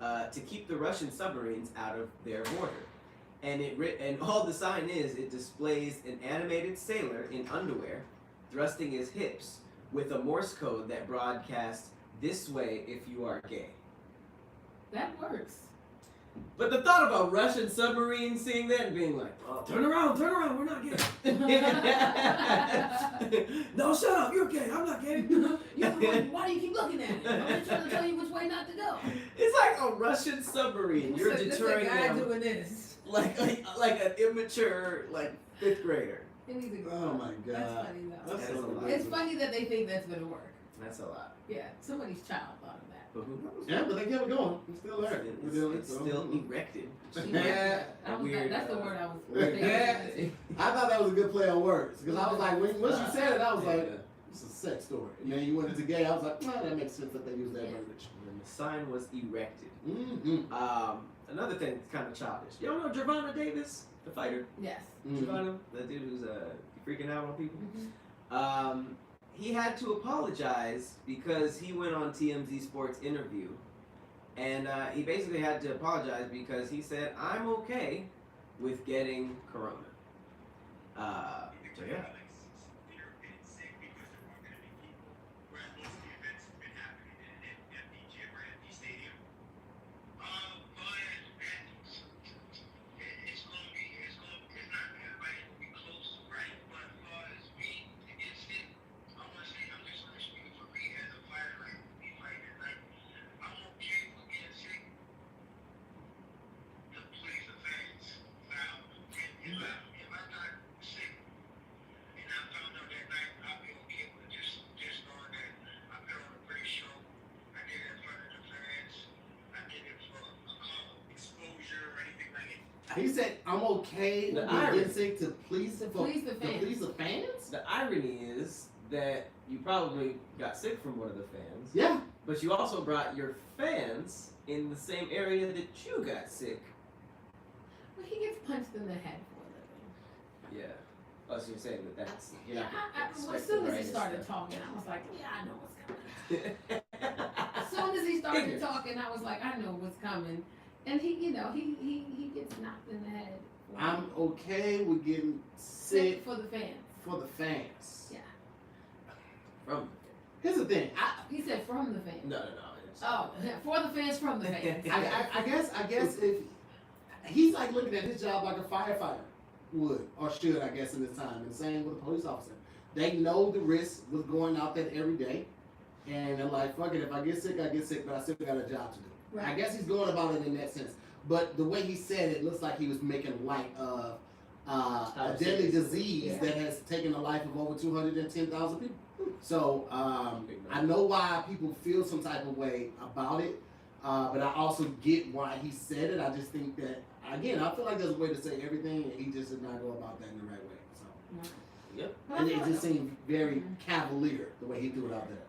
to keep the Russian submarines out of their border, and all the sign is, it displays an animated sailor in underwear thrusting his hips with a Morse code that broadcasts this way if you are gay. That works. But the thought of a Russian submarine seeing that and being like, oh, turn around, we're not gay. No, shut up, you're gay, I'm not gay. Why do you keep looking at it? I'm just trying to tell you which way not to go. It's like a Russian submarine. You're deterring this guy them doing this. like an immature, like, 5th grader. Oh my God. That's funny though. That's so ridiculous. It's funny that they think that's gonna work. That's a lot. Yeah, somebody's child thought of that. But who knows? Yeah, but they kept it going. It's still there. It's still erected. Yeah. That's the word I was Yeah. thinking. I thought that was a good play on words because I was like, once you said it, I was like, it's a sex story. And then you went into gay, I was like, that makes sense that they use that verbiage. And the sign was erected. Mm-hmm. Another thing that's kind of childish. Y'all know Gervonta Davis, the fighter? Yes. Gervonta, the dude who's freaking out on people? Mm-hmm. He had to apologize because he went on TMZ Sports interview, and he basically had to apologize because he said, I'm okay with getting corona. So yeah. He said, I'm okay with getting sick to please the fans? The irony is that you probably got sick from one of the fans. Yeah. But you also brought your fans in the same area that you got sick. Well, he gets punched in the head for a living. Yeah. Oh, so you're saying that's... As soon as he started talking, I was like, yeah, I know what's coming. As soon as he started talking, I was like, I know what's coming. And he gets knocked in the head. I'm okay with getting sick for the fans. For the fans. Yeah. From. Here's the thing. He said from the fans. No. Oh, for the fans, from the fans. I guess if he's like looking at his job like a firefighter would or should, I guess, in this time. And same with a police officer. They know the risk with going out there every day, and they're like, fuck it. If I get sick, I get sick, but I still got a job to do. Right. I guess he's going about it in that sense. But the way he said it looks like he was making light of a deadly disease that has taken the life of over 210,000 people. So I know why people feel some type of way about it, but I also get why he said it. I just think that, again, I feel like there's a way to say everything, and he just did not go about that in the right way. So, yep. And it just seemed very cavalier the way he threw it out there.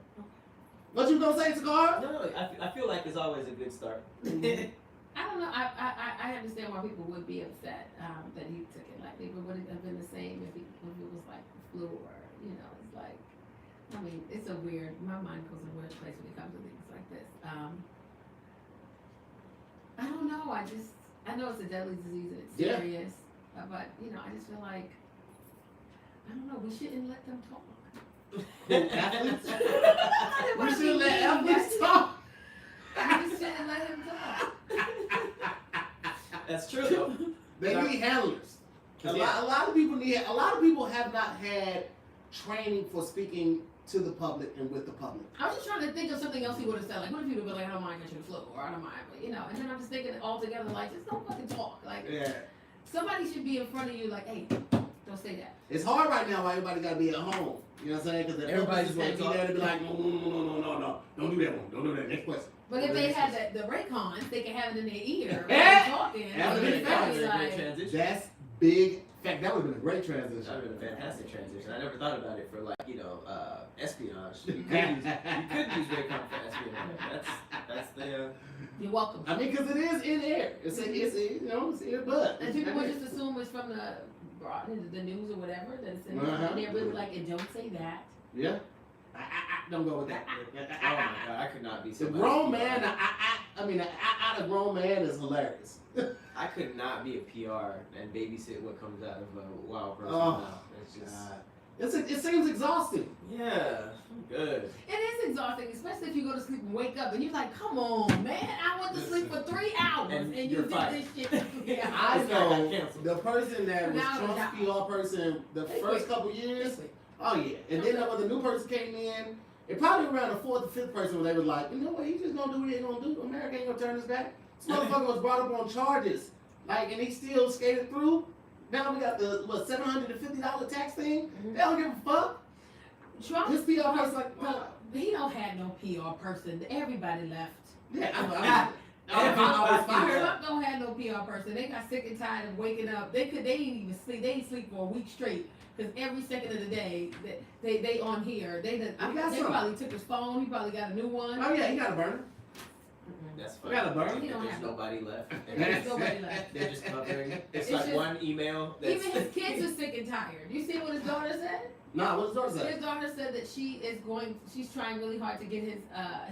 What you gonna say, Cigar? No, I feel like it's always a good start. I don't know. I understand why people would be upset that he took it lightly, but would it have been the same if it was like the flu or, it's like, I mean, it's a weird, my mind goes in a weird place when it comes to things like this. I don't know. I know it's a deadly disease and it's serious, but, I just feel like, I don't know, we shouldn't let them talk. Athletes? We should let athletes talk. We shouldn't let him talk. That's true though. They need handlers. A lot of people have not had training for speaking to the public and with the public. I was just trying to think of something else he would have said. Like, what if he would have been like, I don't mind catching the flu, or I don't mind, but, and then I'm just thinking all together, like, just don't fucking talk. Like, somebody should be in front of you, like, hey, don't say that. It's hard right now why everybody got to be at home. You know what I'm saying? Because everybody's going to be there to be like, no. Don't do that one. Don't do that. Next question. But if they had the Raycons, they could have it in their ear. Talking. That's big. In fact, that would have been a great transition. That would have been a fantastic transition. I never thought about it for espionage. You could use Raycon for espionage. That's the. You're welcome. I mean, because it is in air. It's earbud. And people would just assume it's from the news or whatever that it's in there. And they're really like, and don't say that. Yeah. I don't go with that. Oh my God, I could not be so. The grown man, a grown man is hilarious. I could not be a PR and babysit what comes out of a wild person's mouth. It's just. It seems exhausting. Yeah, good. It is exhausting, especially if you go to sleep and wake up and you're like, come on, man, I went to sleep for 3 hours And and you you're did fired. this shit. Yeah. I It's not know canceled. the person that was Now Trump's it's PR person the They first quit. couple years. Quick. Oh yeah, and then when the new person came in, it probably around the fourth or fifth person when they was like, you know what, he just gonna do what he gonna do. America ain't gonna turn his back. This motherfucker was brought up on charges, like, and he still skated through. Now we got the $750 tax thing. They don't give a fuck. Trump, His PR person like, he don't have no PR person. Everybody left. yeah, I was fired. Trump don't have no PR person. They got sick and tired of waking up. They ain't even sleep. They ain't sleep for a week straight. Because every second of the day, they on here. They probably took his phone. He probably got a new one. Oh yeah, he got a burner. That's We funny. got a burner. He don't There's have nobody left. There's nobody left. They're just covering. It's It's like just- one email. That's Even his kids are sick and tired. You see what his daughter said? Nah, what's the say? His daughter said that she's trying really hard to get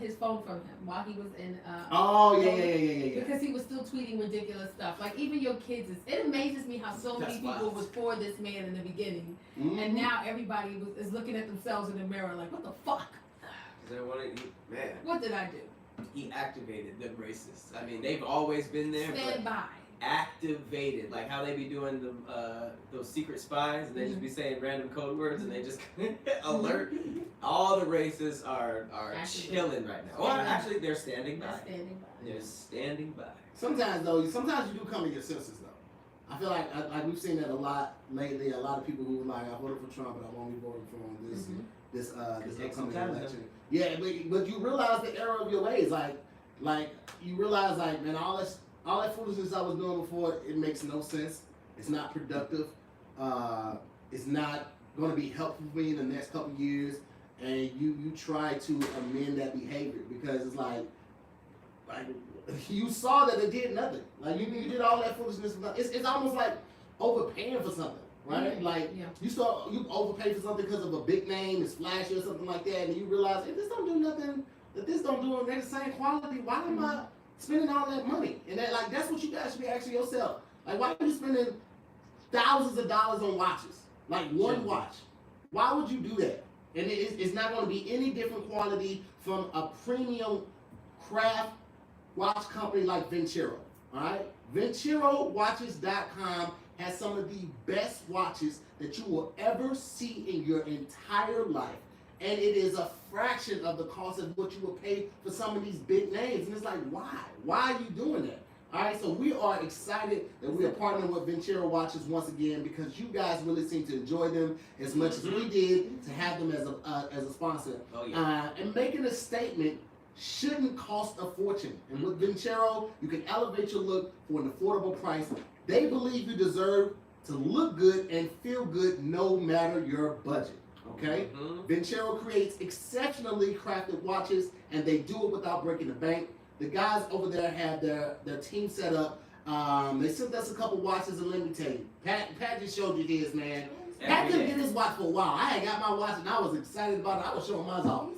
his phone from him while he was in Oh yeah. because he was still tweeting ridiculous stuff. Like even your kids, it amazes me how so many That's people wild. was for this man in the beginning, Mhm. and now everybody is looking at themselves in the mirror like, what the fuck? They want to, man. What did I do? He activated them racists. I mean, they've always been there, Stand but by. activated. Like how they be doing those secret spies, and they just be saying random code words, and they just alert. All the racists are Activated. chilling right now. Well, actually, they're standing by. They're standing by. They're standing by. Sometimes you do come to your senses though. I feel like we've seen that a lot lately. A lot of people who were like, I voted for Trump, but I won't be voting for him this Take some upcoming time, election. Yeah, but you realize the error of your ways. Like you realize, like, man, all that foolishness I was doing before, it makes no sense. It's not productive. It's not going to be helpful for me in the next couple of years. And you try to amend that behavior because it's like you saw that it did nothing. Like you did all that foolishness. It's almost like overpaying for something, right? Mhm. Like Yeah. you overpay for something because of a big name, it's flashy or something like that, and you realize if this don't do nothing, that this don't do it, they're the same quality. Why am I spending all that money? And that's what you guys should be asking yourself. Like, why are you spending thousands of dollars on watches? Like one watch. Why would you do that? And it's not going to be any different quality from a premium craft watch company like Venturo. All right, VenturoWatches.com has some of the best watches that you will ever see in your entire life, and it is a fraction of the cost of what you will pay for some of these big names. And it's like, why? Why are you doing that? All right, so we are excited that we are partnering with Venturo Watches once again because you guys really seem to enjoy them as much as we did to have them as a sponsor. Oh yeah. And making a statement shouldn't cost a fortune. And with Venturo, you can elevate your look for an affordable price. They believe you deserve to look good and feel good no matter your budget. Okay? Venturo creates exceptionally crafted watches, and they do it without breaking the bank. The guys over there have their team set up. They sent us a couple watches, and let me tell you, Pat just showed you his, man. Pat couldn't get his watch for a while. I had got my watch, and I was excited about it. I was showing mine off.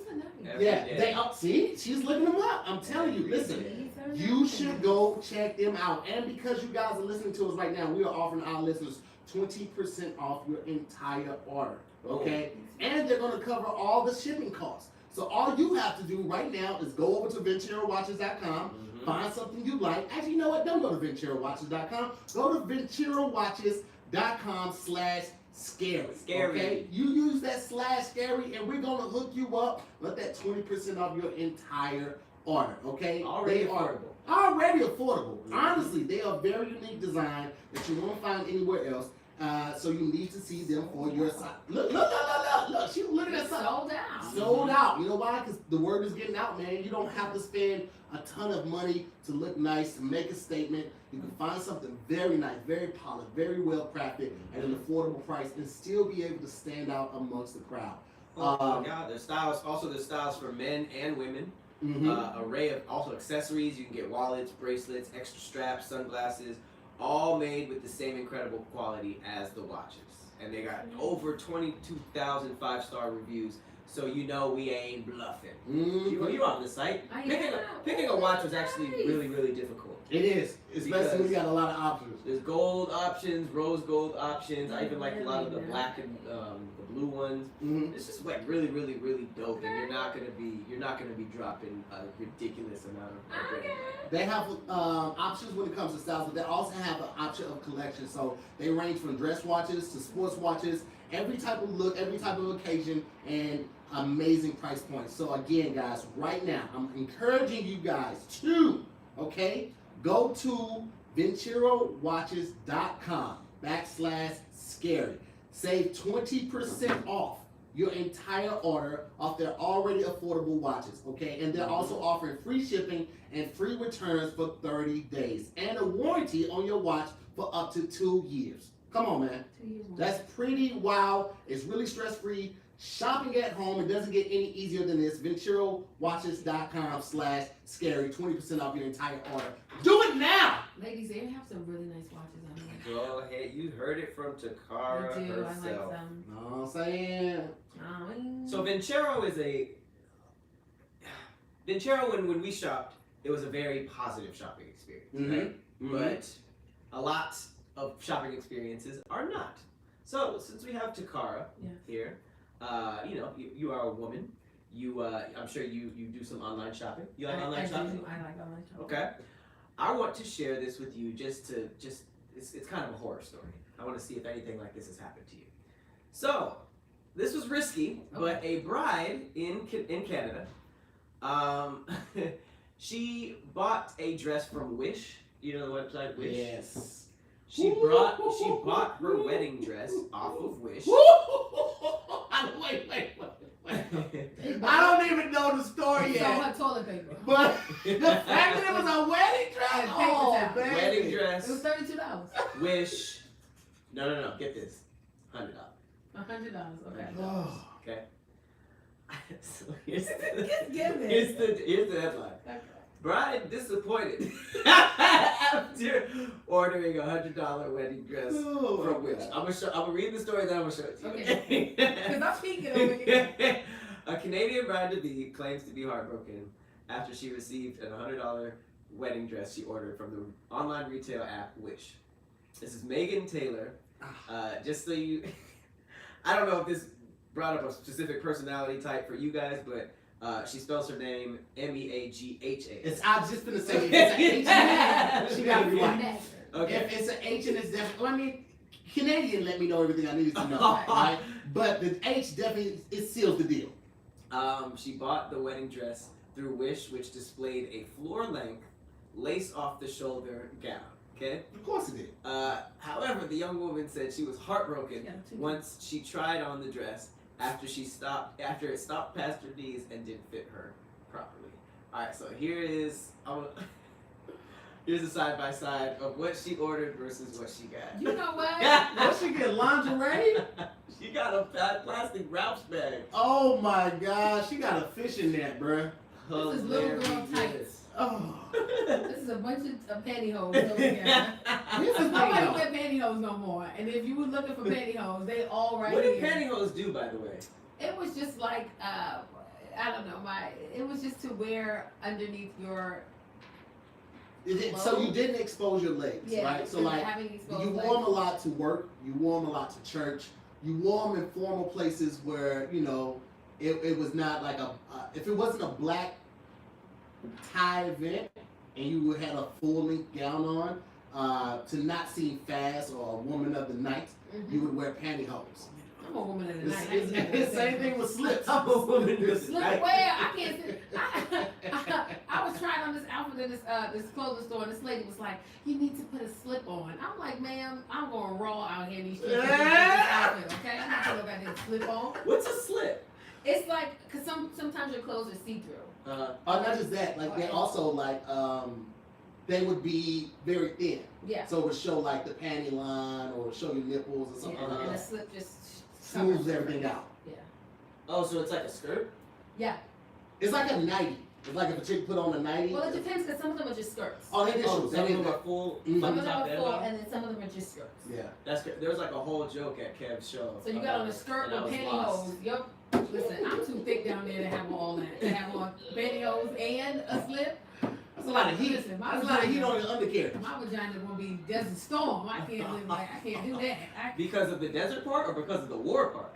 Every Yeah, day. they up. See, she's looking them up. I'm telling you, listen. You should go check them out. And because you guys are listening to us right now, we are offering our listeners 20% off your entire order. Okay? And they're going to cover all the shipping costs. So all you have to do right now is go over to VenturoWatches.com, find something you like. Actually, you know what? Don't go to VenturoWatches.com. Go to VenturoWatches.com/scary. Okay? You use that /scary, and we're going to hook you up with that 20% off your entire order. Okay? Already They are affordable. already affordable. Honestly, they are very unique design that you won't find anywhere else. So you need to see them for yourself. Look. She's looking at something. Sold out. Sold out. You know why? Because the word is getting out, man. You don't have to spend a ton of money to look nice, to make a statement. You can find something very nice, very polished, very well crafted at an affordable price and still be able to stand out amongst the crowd. Yeah, there's styles for men and women. Mhm. Array of also accessories. You can get wallets, bracelets, extra straps, sunglasses, all made with the same incredible quality as the watches. And they got over 22,000 5-star reviews. so you know we ain't bluffing. Mm-hmm. You on the site. Picking a watch was actually really, really difficult. It is, especially when you got a lot of options. There's gold options, rose gold options. I even like a lot of the black and the blue ones. Mm-hmm. It's just like really, really, really dope, and you're not gonna be dropping a ridiculous amount of money. They have options when it comes to styles, but they also have an option of collection. So they range from dress watches to sports watches, every type of look, every type of occasion, and amazing price points. So again, guys, right now, I'm encouraging you guys to, go to VenturoWatches.com/scary. Save 20% off your entire order off their already affordable watches, and they're also offering free shipping and free returns for 30 days and a warranty on your watch for up to 2 years. Come on, man. 2 years. That's pretty wow. It's really stress-free. Shopping at home, it doesn't get any easier than this. VenturoWatches.com/scary. 20% off your entire order. Do it now! Ladies, they have some really nice watches on there. Go ahead, you heard it from Takara They do. herself. I like them. Know what I'm saying? So Venturo is when we shopped, it was a very positive shopping experience, right? Mm-hmm. But a lot of shopping experiences are not. So since we have Takara here, you are a woman. I'm sure you do some online shopping. You like online shopping? I like online shopping. Okay. I want to share this with you it's kind of a horror story. I want to see if anything like this has happened to you. So, this was risky, but a bride in Canada, she bought a dress from Wish. You know the website Wish? Yes. She bought her wedding dress off of Wish. Wait. I don't even know the story So yet. her toilet paper. But the fact that it was a wedding dress, And paper towel. baby. Wedding It dress. was $32. Wish. No. Get this. $100. $100. Okay. Oh. Okay. So here's Just give it. here's the headline. Okay. Bride disappointed after ordering $100 wedding dress Oh, from Wish. I'm gonna read the story, then I'm gonna show it to you. Okay. Because I'm peeking over here. A Canadian bride-to-be claims to be heartbroken after she received a $100 wedding dress she ordered from the online retail app Wish. This is Megan Taylor. Just so you, I don't know if this brought up a specific personality type for you guys, but she spells her name Meagha. I was just gonna say, if it's an H in it, she gotta be right. Okay. If it's an H and it's definitely, I mean, Canadian let me know everything I needed to know, right? But the H definitely, it seals the deal. She bought the wedding dress through Wish, which displayed a floor-length, lace-off-the-shoulder gown. Okay. Of course it did. However, the young woman said she was heartbroken once she tried on the dress after it stopped past her knees and didn't fit her properly. All right, so here's a side by side of what she ordered versus what she got. You know what? What she get, lingerie? She got a plastic Ralph's bag. Oh my gosh, she got a fishing net, bruh. This is little girl tights. Oh. This is a bunch of pantyhose over here. Here's the thing, Nobody though. wear pantyhose no more. And if you were looking for pantyhose, they all right What did here. pantyhose do, by the way? It was just like, I don't know, it was just to wear underneath your So you didn't expose your legs, right? So like, having exposed you legs. wore them a lot to work. You wore them a lot to church. You wore them in formal places where, it was not like if it wasn't a black tie event and you had a full-length gown on, to not seem fast or a woman of the night, you would wear pantyhose. I'm a woman of the night. It's same thing with slips. I'm a woman of the Slip night. where? I can't see. I was trying on this outfit in this clothing store, and this lady was like, "You need to put a slip on." I'm like, "Ma'am, I'm going raw out here in these streets. This outfit, okay? I'm not gonna go back there and slip on." What's a slip? It's like, cause sometimes your clothes are see through. Not just that, like they also like they would be very thin. Yeah. So it would show like the panty line or show your nipples or something Yeah, like and the that. slip just Smooths everything out. Yeah. Oh, so it's like a skirt? Yeah. It's like a nightie. It's like if a chick put on a 90. Well, it depends because some of them are just skirts. Oh, they did shoes. Some They of them did. are full. Mhm. Some of them top are and full, bottom. and then some of them are just skirts. Yeah. That's good. There was like a whole joke at Kev's show. So you got on a skirt and I with was pantyhose. lost. Yup. Listen, I'm too thick down there to have all that. To have on pantyhose and a slip. That's a lot of heat. Listen, That's a lot of heat on your undercarriage. My vagina gonna be Desert Storm. I can't live like I can't do that. Because of the desert part or because of the war part?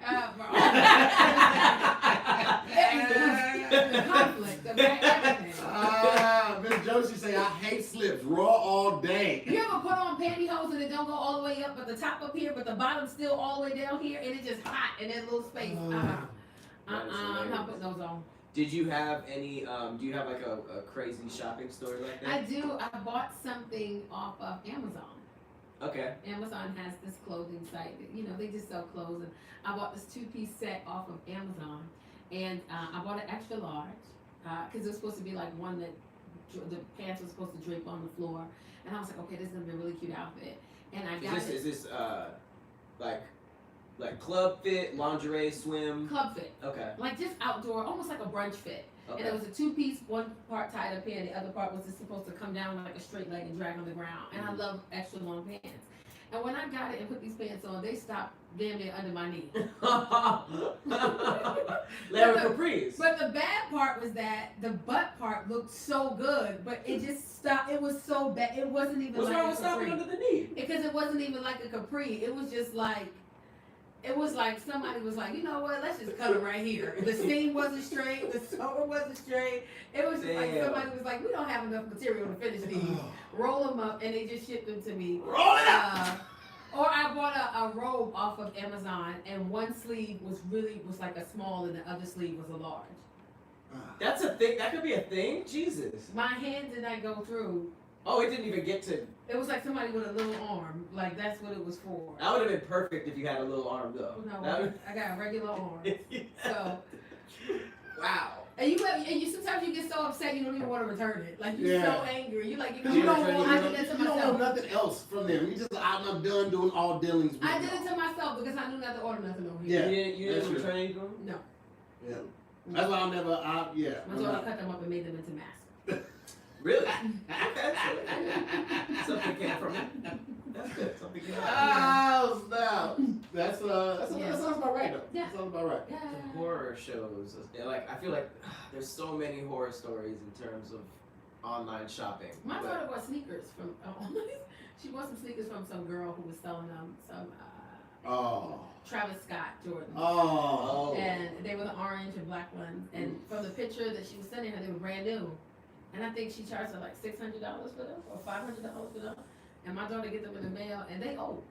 The conflict of everything. Miss Josie say I hate slips raw all day. You ever put on pantyhose and it don't go all the way up, but the top up here, but the bottom still all the way down here, and it's just hot in that little space? I'm not putting those on. Did you have any, do you have like a crazy shopping story like that? I do. I bought something off of Amazon. Okay. Amazon has this clothing site that, you know, they just sell clothes, and I bought this 2-piece set off of Amazon, and I bought an extra large because it was supposed to be like one that the pants was supposed to drape on the floor, and I was like, okay, this is gonna be a really cute outfit, and I got Is this like club fit, lingerie, swim? club fit, Okay. like just outdoor, almost like a brunch fit. Okay. And it was a 2-piece, one part tied up here, and the other part was just supposed to come down like a straight leg and drag on the ground. And I love extra long pants. And when I got it and put these pants on, they stopped damn near under my knee. Larry Caprice. But the bad part was that the butt part looked so good, but it just stopped. It was so bad. It wasn't even What's like wrong a with stopping capri. under the knee? Because it wasn't even like a capri. It was just like, it was like somebody was like, you know what, let's just cut it right here. The seam wasn't straight, the sewer wasn't straight. It was just like Damn. somebody was like, we don't have enough material to finish these. Roll them up, and they just shipped them to me. Roll it up. Or I bought a robe off of Amazon, and one sleeve was like a small, and the other sleeve was a large. That's a thing. That could be a thing. Jesus. My hand did not go through. Oh, it didn't even get to. It was like somebody with a little arm. Like that's what it was for. That would have been perfect if you had a little arm though. No, That would- I got a regular arm. So, Wow. and you sometimes you get so upset you don't even want to return it. Like you're Yeah. so angry. You like Because you don't I want, did that to you don't myself. want nothing else from them. You just I'm done doing all dealings with I did y'all. it to myself because I knew not to order nothing over Yeah. here. You didn't that's true. return anything? No. Yeah. That's why I'm never. Yeah. My daughter cut them up and made them into masks. Really? Okay. Something came from it. That's good. Something came from it. Oh snap! That sounds about right though. Yeah. That sounds about right. Yeah. The horror shows, like I feel like there's so many horror stories in terms of online shopping. My But- daughter bought sneakers from. She bought some sneakers from some girl who was selling some Oh. Travis Scott Jordans. Oh. And they were the orange and black ones. And from the picture that she was sending her, they were brand new. And I think she charged her like $600 for them or $500 for them. And my daughter get them in the mail, and they old.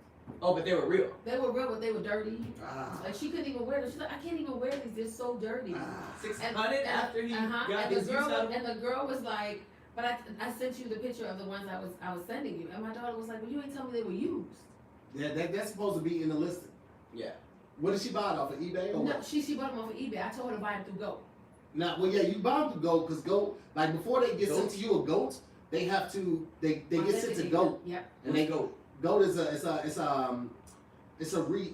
Oh, but they were real. They were real, but they were dirty. Ah. Like she couldn't even wear them. She's like, I can't even wear these. They're so dirty. Ah. 600 after he got and his the use girl out of and the girl was like, but I sent you the picture of the ones I was sending you, and my daughter was like, well, you ain't tell me they were used. Yeah, that's supposed to be in the listing. Yeah. What did she buy it off of eBay or No, what? she bought them off of eBay. I told her to buy them through Go. Now, well, yeah, you buy them to Goat because Goat, like before they get sent to you a Goat, they have to they get sent to Goat, Yep. and they go. Goat is a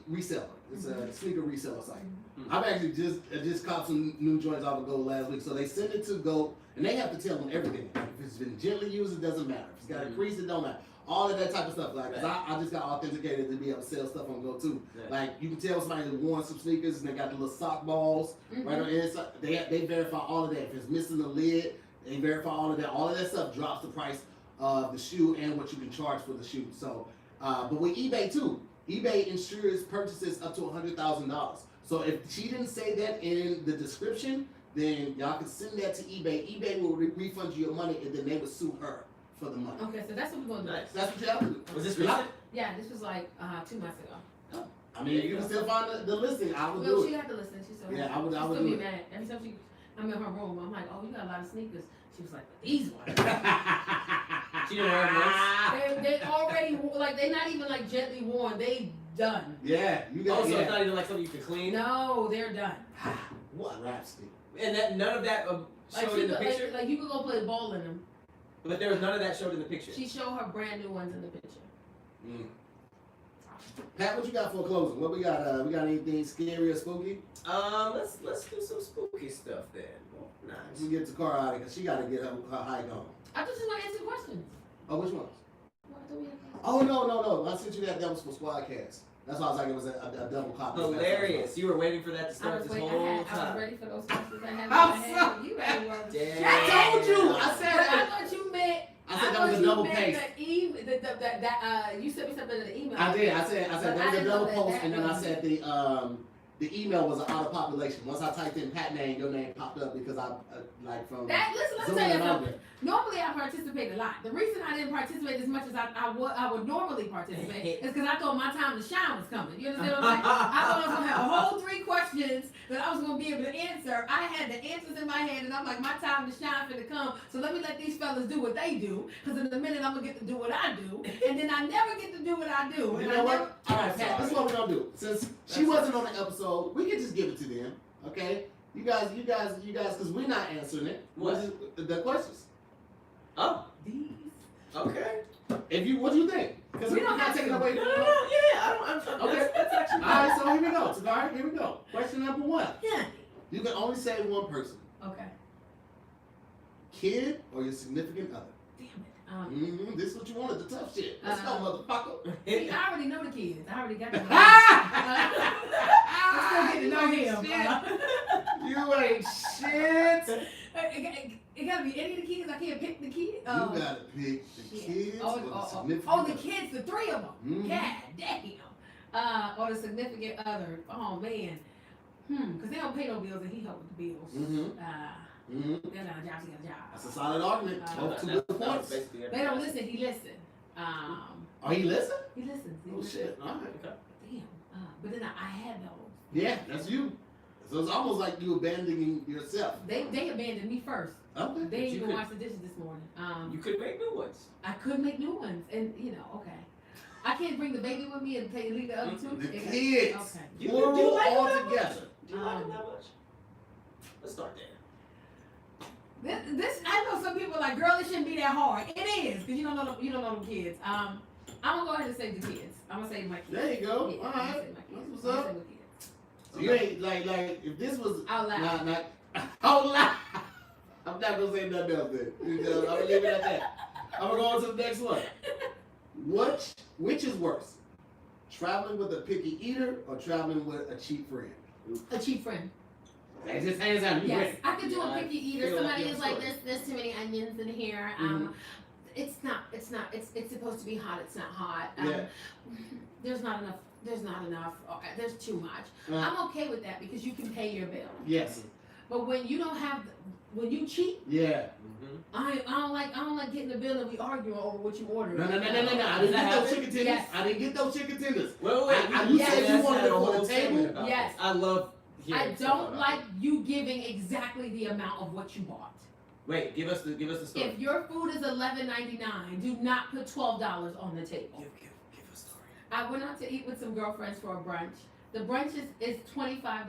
reseller. It's a sneaker reseller site. Mm-hmm. I've actually just caught some new joints off of Goat last week. So they send it to Goat, and they have to tell them everything. If it's been gently used, it doesn't matter. If it's got a crease, it don't matter. All of that type of stuff. Like, 'cause I just got authenticated to be able to sell stuff on Go too. Yeah. Like, you can tell somebody that worn some sneakers and they got the little sock balls right on the inside. They verify all of that. If it's missing the lid, they verify all of that. All of that stuff drops the price of the shoe and what you can charge for the shoe. So, but with eBay too, eBay insures purchases up to $100,000. So if she didn't say that in the description, then y'all can send that to eBay. eBay will refund you your money, and then they would sue her for the money. Okay, so that's what we're gonna do. Nice. That's what you have to do. Was this recent? Yeah, this was like 2 months ago. I mean, you can still find the listing. I would Well, do she it. had to listen. She said, Yeah, I would she'd do still be it. mad. Every time I'm in her room, I'm like, oh, you got a lot of sneakers. She was like, but these ones. She didn't wear them once. they already, like, they're not even like gently worn. They done. Yeah, you got Also, yeah. it's not even like something you can clean. No, they're done. What rhapsody? And that none of that Like, showed in the like, picture. like you could go play ball in them. But there was none of that showed in the picture. She showed her brand new ones in the picture. Mm. Pat, what you got for closing? What we got? We got anything scary or spooky? Let's do some spooky stuff then. Nice. We get the car out of because she got to get her hike on. I just want to answer questions. Oh, which ones? Well, I thought we had- Oh no! I sent you that was for Squadcast. That's why I was like it was a double copy. Hilarious. You were waiting for that to I start was, this waiting, whole I was time. ready for those questions I had in I'm my head. You ready was. Damn. I told you. I said But I that. thought you meant. I said that was a double paste. You sent me something in the email. I did. I said But that was a didn't double know post, that and then I was- said the email was an auto population. Once I typed in Pat name, your name popped up because I like from Listen, let me Zoom tell you and something. over. Normally I participate a lot. The reason I didn't participate as much as I would normally participate is because I thought my time to shine was coming. You understand what I'm saying? I thought I was going to have a whole 3 questions that I was going to be able to answer. I had the answers in my head, and I'm like, my time to shine finna come. So let me let these fellas do what they do, because in a minute I'm going to get to do what I do, and then I never get to do what I do. You And know I what? never, All right, Pat. This is what we're gonna do. Since she wasn't on the episode, we can just give it to them. Okay? You guys, because we're not answering it. What? The questions? Oh, these. okay. What do you think? Because We we're don't not have taking to. away. No, from yeah. I'm Okay. that's actually. All right, so here we go. Tahir, here we go. Question number 1. Yeah. You can only say one person: Okay. kid or your significant other. Damn it. This is what you wanted, the tough shit. Let's go, motherfucker. See, I already know the kids. I already got them. I'm Still getting to know him. You ain't shit. It gotta be any of the kids. I can't pick the kid. You gotta pick the kids or the significant the other. kids, the 3 of them. Mhm. God damn. Or the significant other. Oh man. Because they don't pay no bills and he help with the bills. Mhm. They're not a job, he got a job. That's a solid argument. Both 2 good points. They don't listen. He listen. Oh, he listen? He listens. He Oh listens. shit! All right. Damn. But then I had those. Yeah, that's you. So it's almost like you abandoning yourself. They abandoned me first. Okay. They didn't you even could- wash the dishes this morning. You could make new ones. I could make new ones, and okay. I can't bring the baby with me and leave the other 2. The kids. Okay. You Plural do like all them that together. Do you like them that much? Let's start there. This I know some people are like, girl, it shouldn't be that hard. It is, because you don't know the kids. I'm gonna go ahead and say the kids. I'm gonna say my kids. There you go. Yeah, All I'm gonna right. say my kids. That's what's I'm gonna up. say my kids. So you ain't like if this was Out loud. not out loud. I'm not gonna say nothing else then. I'm gonna leave it at that. I'm gonna go on to the next one. Which is worse? Traveling with a picky eater or traveling with a cheap friend? A cheap friend. Hey, just hands down. You Yes, ready? I could do Yeah, a picky I eater. feel like Somebody your is like, story. there's too many onions in here. It's supposed to be hot. It's not hot. Yeah. There's not enough. There's too much. Uh, I'm okay with that because you can pay your bill. yes. But when you don't have, when you cheat, Yeah. I don't like getting the bill and we arguing over what you ordered. No. I didn't get those chicken tenders. Yes. I didn't get those chicken tenders. Wait. You Yes. said you wanted had it a for whole the table. segment about Yes. this. I love I hearing stuff don't about like you giving exactly the amount of what you bought. it. Wait, give us the story. If your food is $11.99, do not put $12 on the table. Give a story. I went out to eat with some girlfriends for a brunch. The brunch is $25.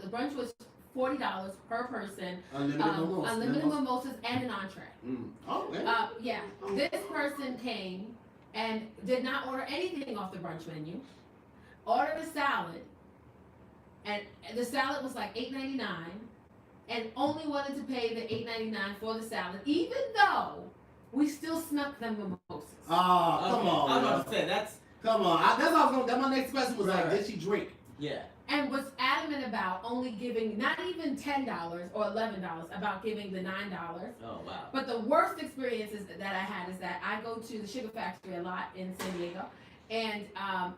The brunch was $40 per person. Unlimited mimosas and an entree. Oh, man. Yeah. This person came and did not order anything off the brunch menu. Ordered a salad, and the salad was like $8.99, and only wanted to pay the $8.99 for the salad, even though we still snuck them mimosas. Oh, come Okay, on. I'm man. about to say that's Come on. That's what I was going. That my next question was like, Right. did she drink? yeah. And was adamant about only giving not even $10 or $11, about giving the $9. Oh wow. But the worst experiences that I had is that I go to the Sugar Factory a lot in San Diego, and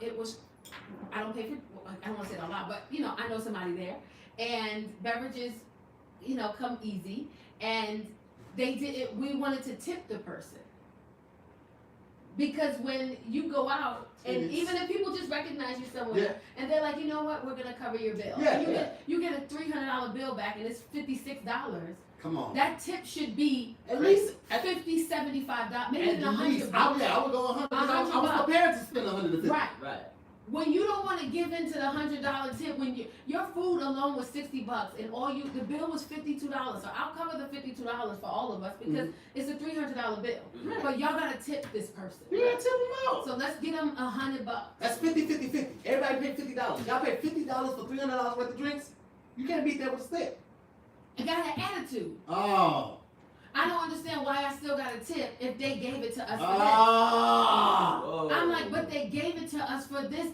it was, I don't want to say it a lot, but I know somebody there, and beverages, come easy, and they did it. We wanted to tip the person. Because when you go out, and Yes. even if people just recognize you somewhere, Yeah. and they're like, you know what, we're gonna cover your bill. Yeah, And you get a $300 bill back, and it's $56. Come on. That tip should be At least $50, $75, maybe even at least. $100. I would go 100. I was $100. prepared to spend 150. Right. Right. when you don't want to give into the $100 tip, when your food alone was $60 and the bill was $52, so I'll cover the $52 for all of us because it's a $300 bill. But y'all gotta tip this person. You gotta tip them out. So let's get them $100. That's 50. Everybody pay $50. Y'all pay $50 for $300 worth of drinks. You can't beat that with a stick. I got an attitude. Oh. I don't understand why I still got a tip if they gave it to us for Oh. this. I'm like, but they gave it to us for this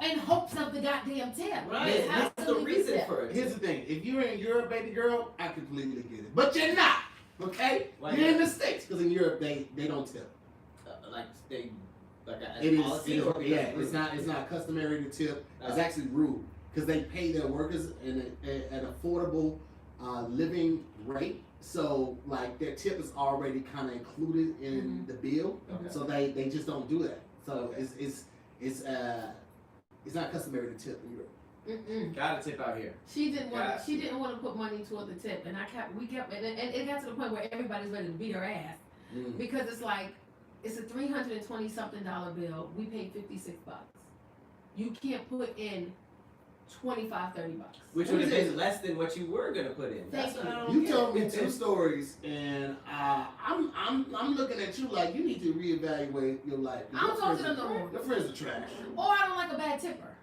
in hopes of the goddamn tip. Right. That's the reason for it. Here's the thing. If you're in Europe, baby girl, I completely get it. But you're not. Okay? Why you're not? in the States. Because in Europe, they don't tip. It's not customary to tip. It's actually rude. Because they pay their workers an affordable living rate. So like their tip is already kind of included in the bill, so they just don't do that. So it's not customary to tip in Europe. Got a tip out here. She didn't want to put money toward the tip, and we kept and it got to the point where everybody's ready to beat her ass because it's like it's a $320 something bill. We paid $56. You can't put in $25-$30. Which would have been less than what you were gonna put in. Thank That's what I don't You get. told me 2 stories, and I'm looking at you like you need to reevaluate your life. I don't talk to them no more. Your friends are trash. Or I don't like a bad tipper.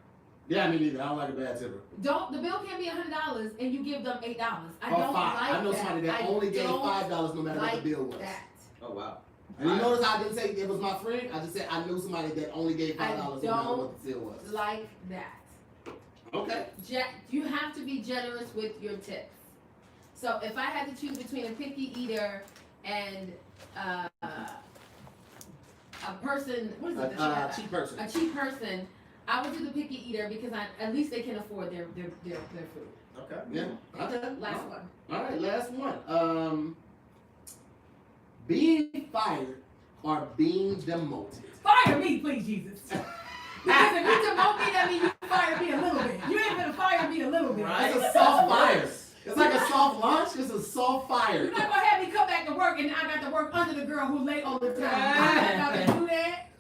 Yeah, me neither. I don't like a bad tipper. The bill can't be $100 and you give them $8. I Or don't $5. like I know that. somebody that only gave $5 no matter what the bill was. That. Oh wow. And you notice how I didn't say it was my friend? I just said I knew somebody that only gave $5 no matter what the bill was. Like that. Okay. You have to be generous with your tips. So if I had to choose between a picky eater and a person, what is it? Cheap person. A cheap person, I would do the picky eater because at least they can afford their food. Okay. Yeah. Okay. Last one. All right, last one. Being fired or being demoted. Fire me, please, Jesus. Because if you demote me, that means you fire me a little bit. You ain't gonna fire me a little bit. Right. It's a soft fire. It's like a soft lunch. It's a soft fire. You're not gonna have me come back to work and I got to work under the girl who late all the time. I gotta do that.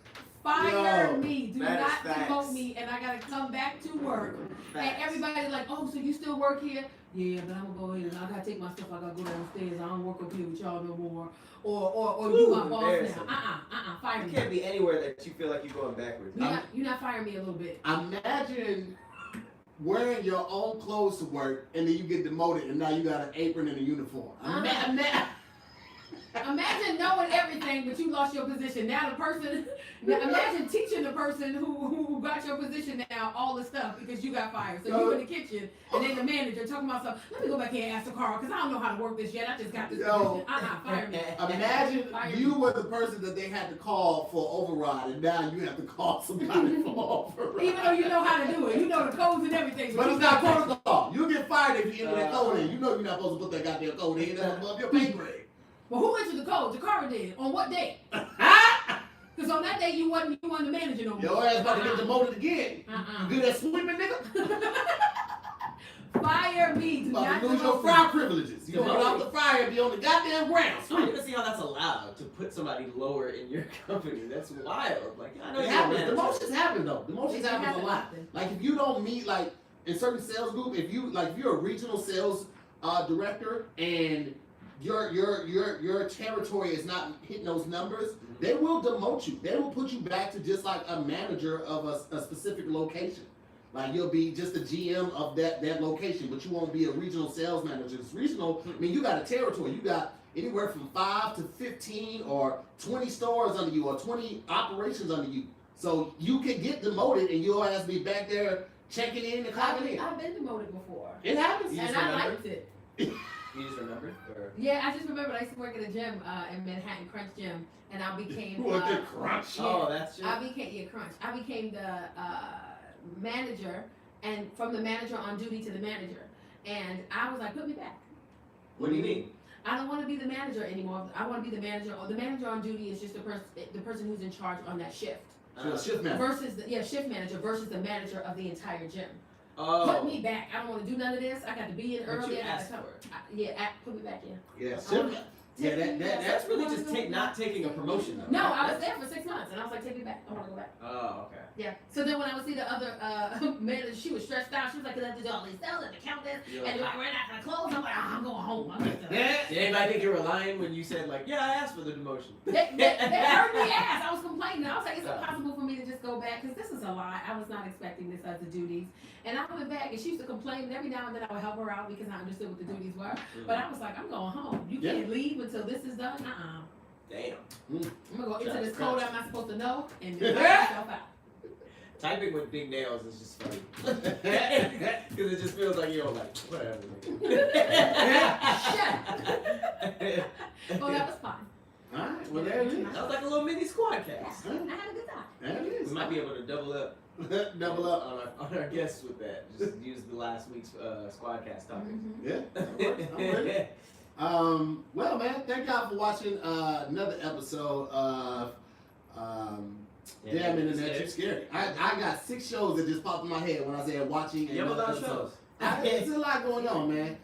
Fire me. Do not demote me and I gotta come back to work. And everybody's like, oh, so you still work here? Yeah, but I'm gonna go ahead and I gotta take my stuff. I gotta go downstairs. I don't work up here with y'all no more. Or you my boss now. Fire me. You can't be anywhere that you feel like you're going backwards. You're not firing me a little bit. Imagine wearing your own clothes to work and then you get demoted and now you got an apron and a uniform. Imagine knowing everything, but you lost your position. Now the person, imagine teaching the person who got your position now all the stuff because you got fired. So you in the kitchen, and then the manager talking about something. Let me go back here and ask the Carl because I don't know how to work this yet. I just got this position. Fire me. Imagine you were the person that they had to call for override, and now you have to call somebody for override. Even though you know how to do it, you know the codes and everything. But it's not protocol. You'll get fired if you enter that code in. You know you're not supposed to put that goddamn code in. That's above your pay grade. Well, who entered the code? Jakara did. On what day? Because on that day you wasn't the manager no more. Your ass about to get demoted again. You good at sweeping, nigga? Fire me. Do about not to lose your fry privileges. You gonna get off the fire and be on the goddamn ground. I don't even see how that's allowed to put somebody lower in your company. That's wild. Like I know It you're a happens. manager. Demotions happen though. Demotions happen a lot. Like if you don't meet like in certain sales group, if you're a regional sales director and your territory is not hitting those numbers, they will demote you. They will put you back to just like a manager of a specific location. Like you'll be just a GM of that location, but you won't be a regional sales manager. It's regional. I mean, you got a territory. You got anywhere from 5 to 15 or 20 stores under you or 20 operations under you. So you can get demoted and you'll have to be back there checking in and clocking in. I've been demoted before. It happens. And I liked it. You just remembered? Or? Yeah, I just remember I used to work at a gym in Manhattan, Crunch Gym, and I became. What the Crunch? Oh, that's true. I became Crunch. I became the manager, and from the manager on duty to the manager, and I was like, put me back. What do you mean? I don't want to be the manager anymore. I want to be the manager. Or the manager on duty is just the person who's in charge on that shift. Shift manager. Versus shift manager versus the manager of the entire gym. Oh. Put me back. I don't want to do none of this. I got to be in But early. you I got asked to come. for it. Put me back in. Yeah, Yeah, That's really just not taking a promotion though. No, right? I was there for 6 months, and I was like, take me back. I want to go back. Oh, okay. Yeah. So then when I would see the other manager, she was stressed out. She was like, "Cause I did all these sales and the count this, You're and like, we're not gonna close." I'm like, "I'm going home. I'm going to." Did anybody think you were lying when you said like, yeah, I asked for the demotion? They heard me ask. I was complaining. I was like, "It's impossible for me to just go back because this is a lie. I was not expecting this as the duties." And I went back, and she used to complain. And every now and then I would help her out because I understood what the duties were. But I was like, "I'm going home. You can't leave until this is done." Damn. I'm gonna go into this code I'm not supposed to know and just knock myself out. Typing with big nails is just funny. Because it just feels like you're like, whatever. Shut up. Oh, that was fun. Alright, well there it is. That was like a little mini squad Yeah, cast. I had a good time. There it is. We might be able to double up Double up. on our guests with that. Just use the last week's squad cast topic. Mm-hmm. Yeah. I'm ready. Well, man, thank y'all for watching another episode of Damn Internet, You Scary. I got 6 shows that just popped in my head when I said watching You have a another lot of episode. shows. There's a lot going on, man.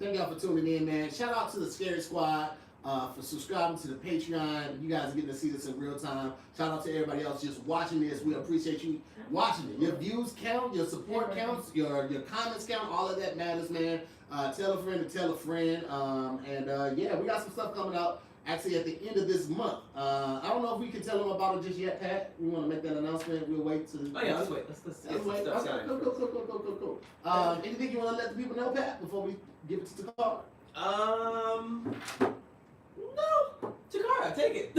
Thank y'all for tuning in, man. Shout out to the Scary Squad for subscribing to the Patreon. You guys are getting to see this in real time. Shout out to everybody else just watching this. We appreciate you watching it. Your views count, your support counts, your comments count. All of that matters, man. Tell a friend to tell a friend. Yeah, we got some stuff coming out actually at the end of this month. I don't know if we can tell them about it just yet, Pat. We want to make that announcement. We'll wait to. Oh yeah, let's wait. Let's Let's get some wait. stuff Okay, signed. cool. Anything you want to let the people know, Pat, before we give it to Takara? No, Takara, take it.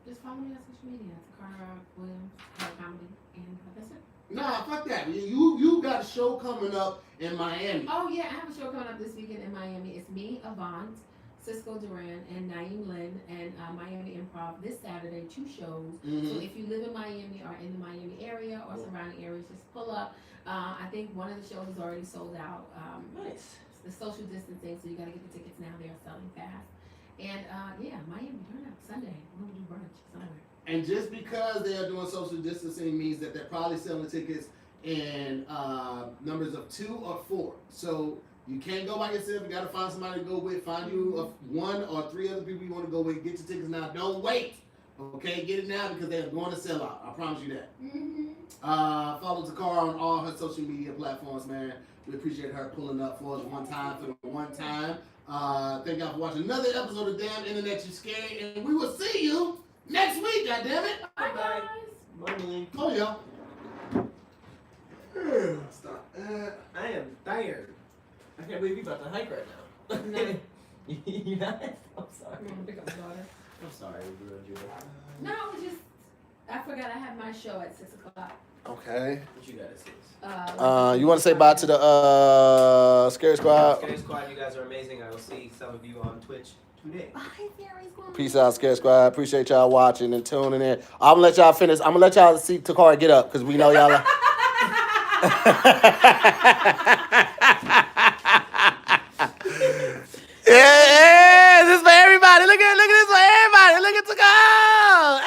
Just follow me on social media. Takara Williams, comedy, and that's it. Nah, fuck that. You got a show coming up in Miami. Oh yeah, I have a show coming up this weekend in Miami. It's me, Avant, Cisco Duran, and Naeem Lynn, and Miami Improv this Saturday. 2 shows. Mhm. So if you live in Miami or in the Miami area or surrounding areas, just pull up. I think one of the shows is already sold out. Nice. The social distancing, so you gotta get the tickets now. They are selling fast. And yeah, Miami, turn up Sunday. We're gonna do brunch somewhere. And just because they are doing social distancing means that they're probably selling tickets in numbers of 2 or 4. So you can't go by yourself. You got to find somebody to go with. Find you 1 or 3 other people you want to go with. Get your tickets now. Don't wait. Okay, get it now because they're going to sell out. I promise you that. Mm-hmm. Follow Takara on all her social media platforms, man. We appreciate her pulling up for us one time for the one time. Thank y'all for watching another episode of Damn Internet You Scary, and we will see you next week. Goddammit. Bye guys. Money. Oh yeah. Stop. I am tired. I can't believe you about to hike right now. No. You not? I'm sorry. I'm gonna pick up my daughter. I'm sorry, we ruined you. No, it's just I forgot I have my show at 6 o'clock. Okay. What you got to say? You want to say bye to the Scary Squad? Scary Squad, you guys are amazing. I will see some of you on Twitch today. Bye, Fairy Squad. Peace out, Scary Squad. Appreciate y'all watching and tuning in. I'm gonna let y'all finish. I'm gonna let y'all see Takara get up because we know y'all. Yeah, this is for everybody. Look at this for everybody. Look at Takara.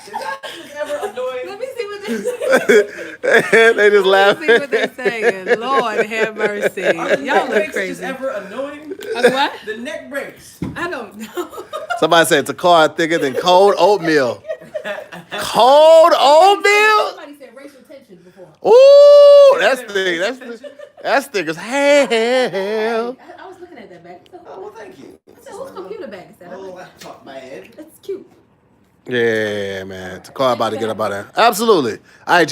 Is that ever annoying? Let me see what they say. They just laugh. Let me see what they're saying. Lord have mercy. Are the Y'all neck look breaks crazy. just ever annoying? What? The neck breaks. I don't know. Somebody said Takara thicker than cold oatmeal. Cold oatmeal? Somebody said racial tension before. Ooh, that's thick. That's thick as hell. I was looking at that bag. Oh, well, thank you. I said, whose computer bag is that? Oh, laptop bag. That's cute. Yeah, man. Takara about to get up out of there. Absolutely. All right.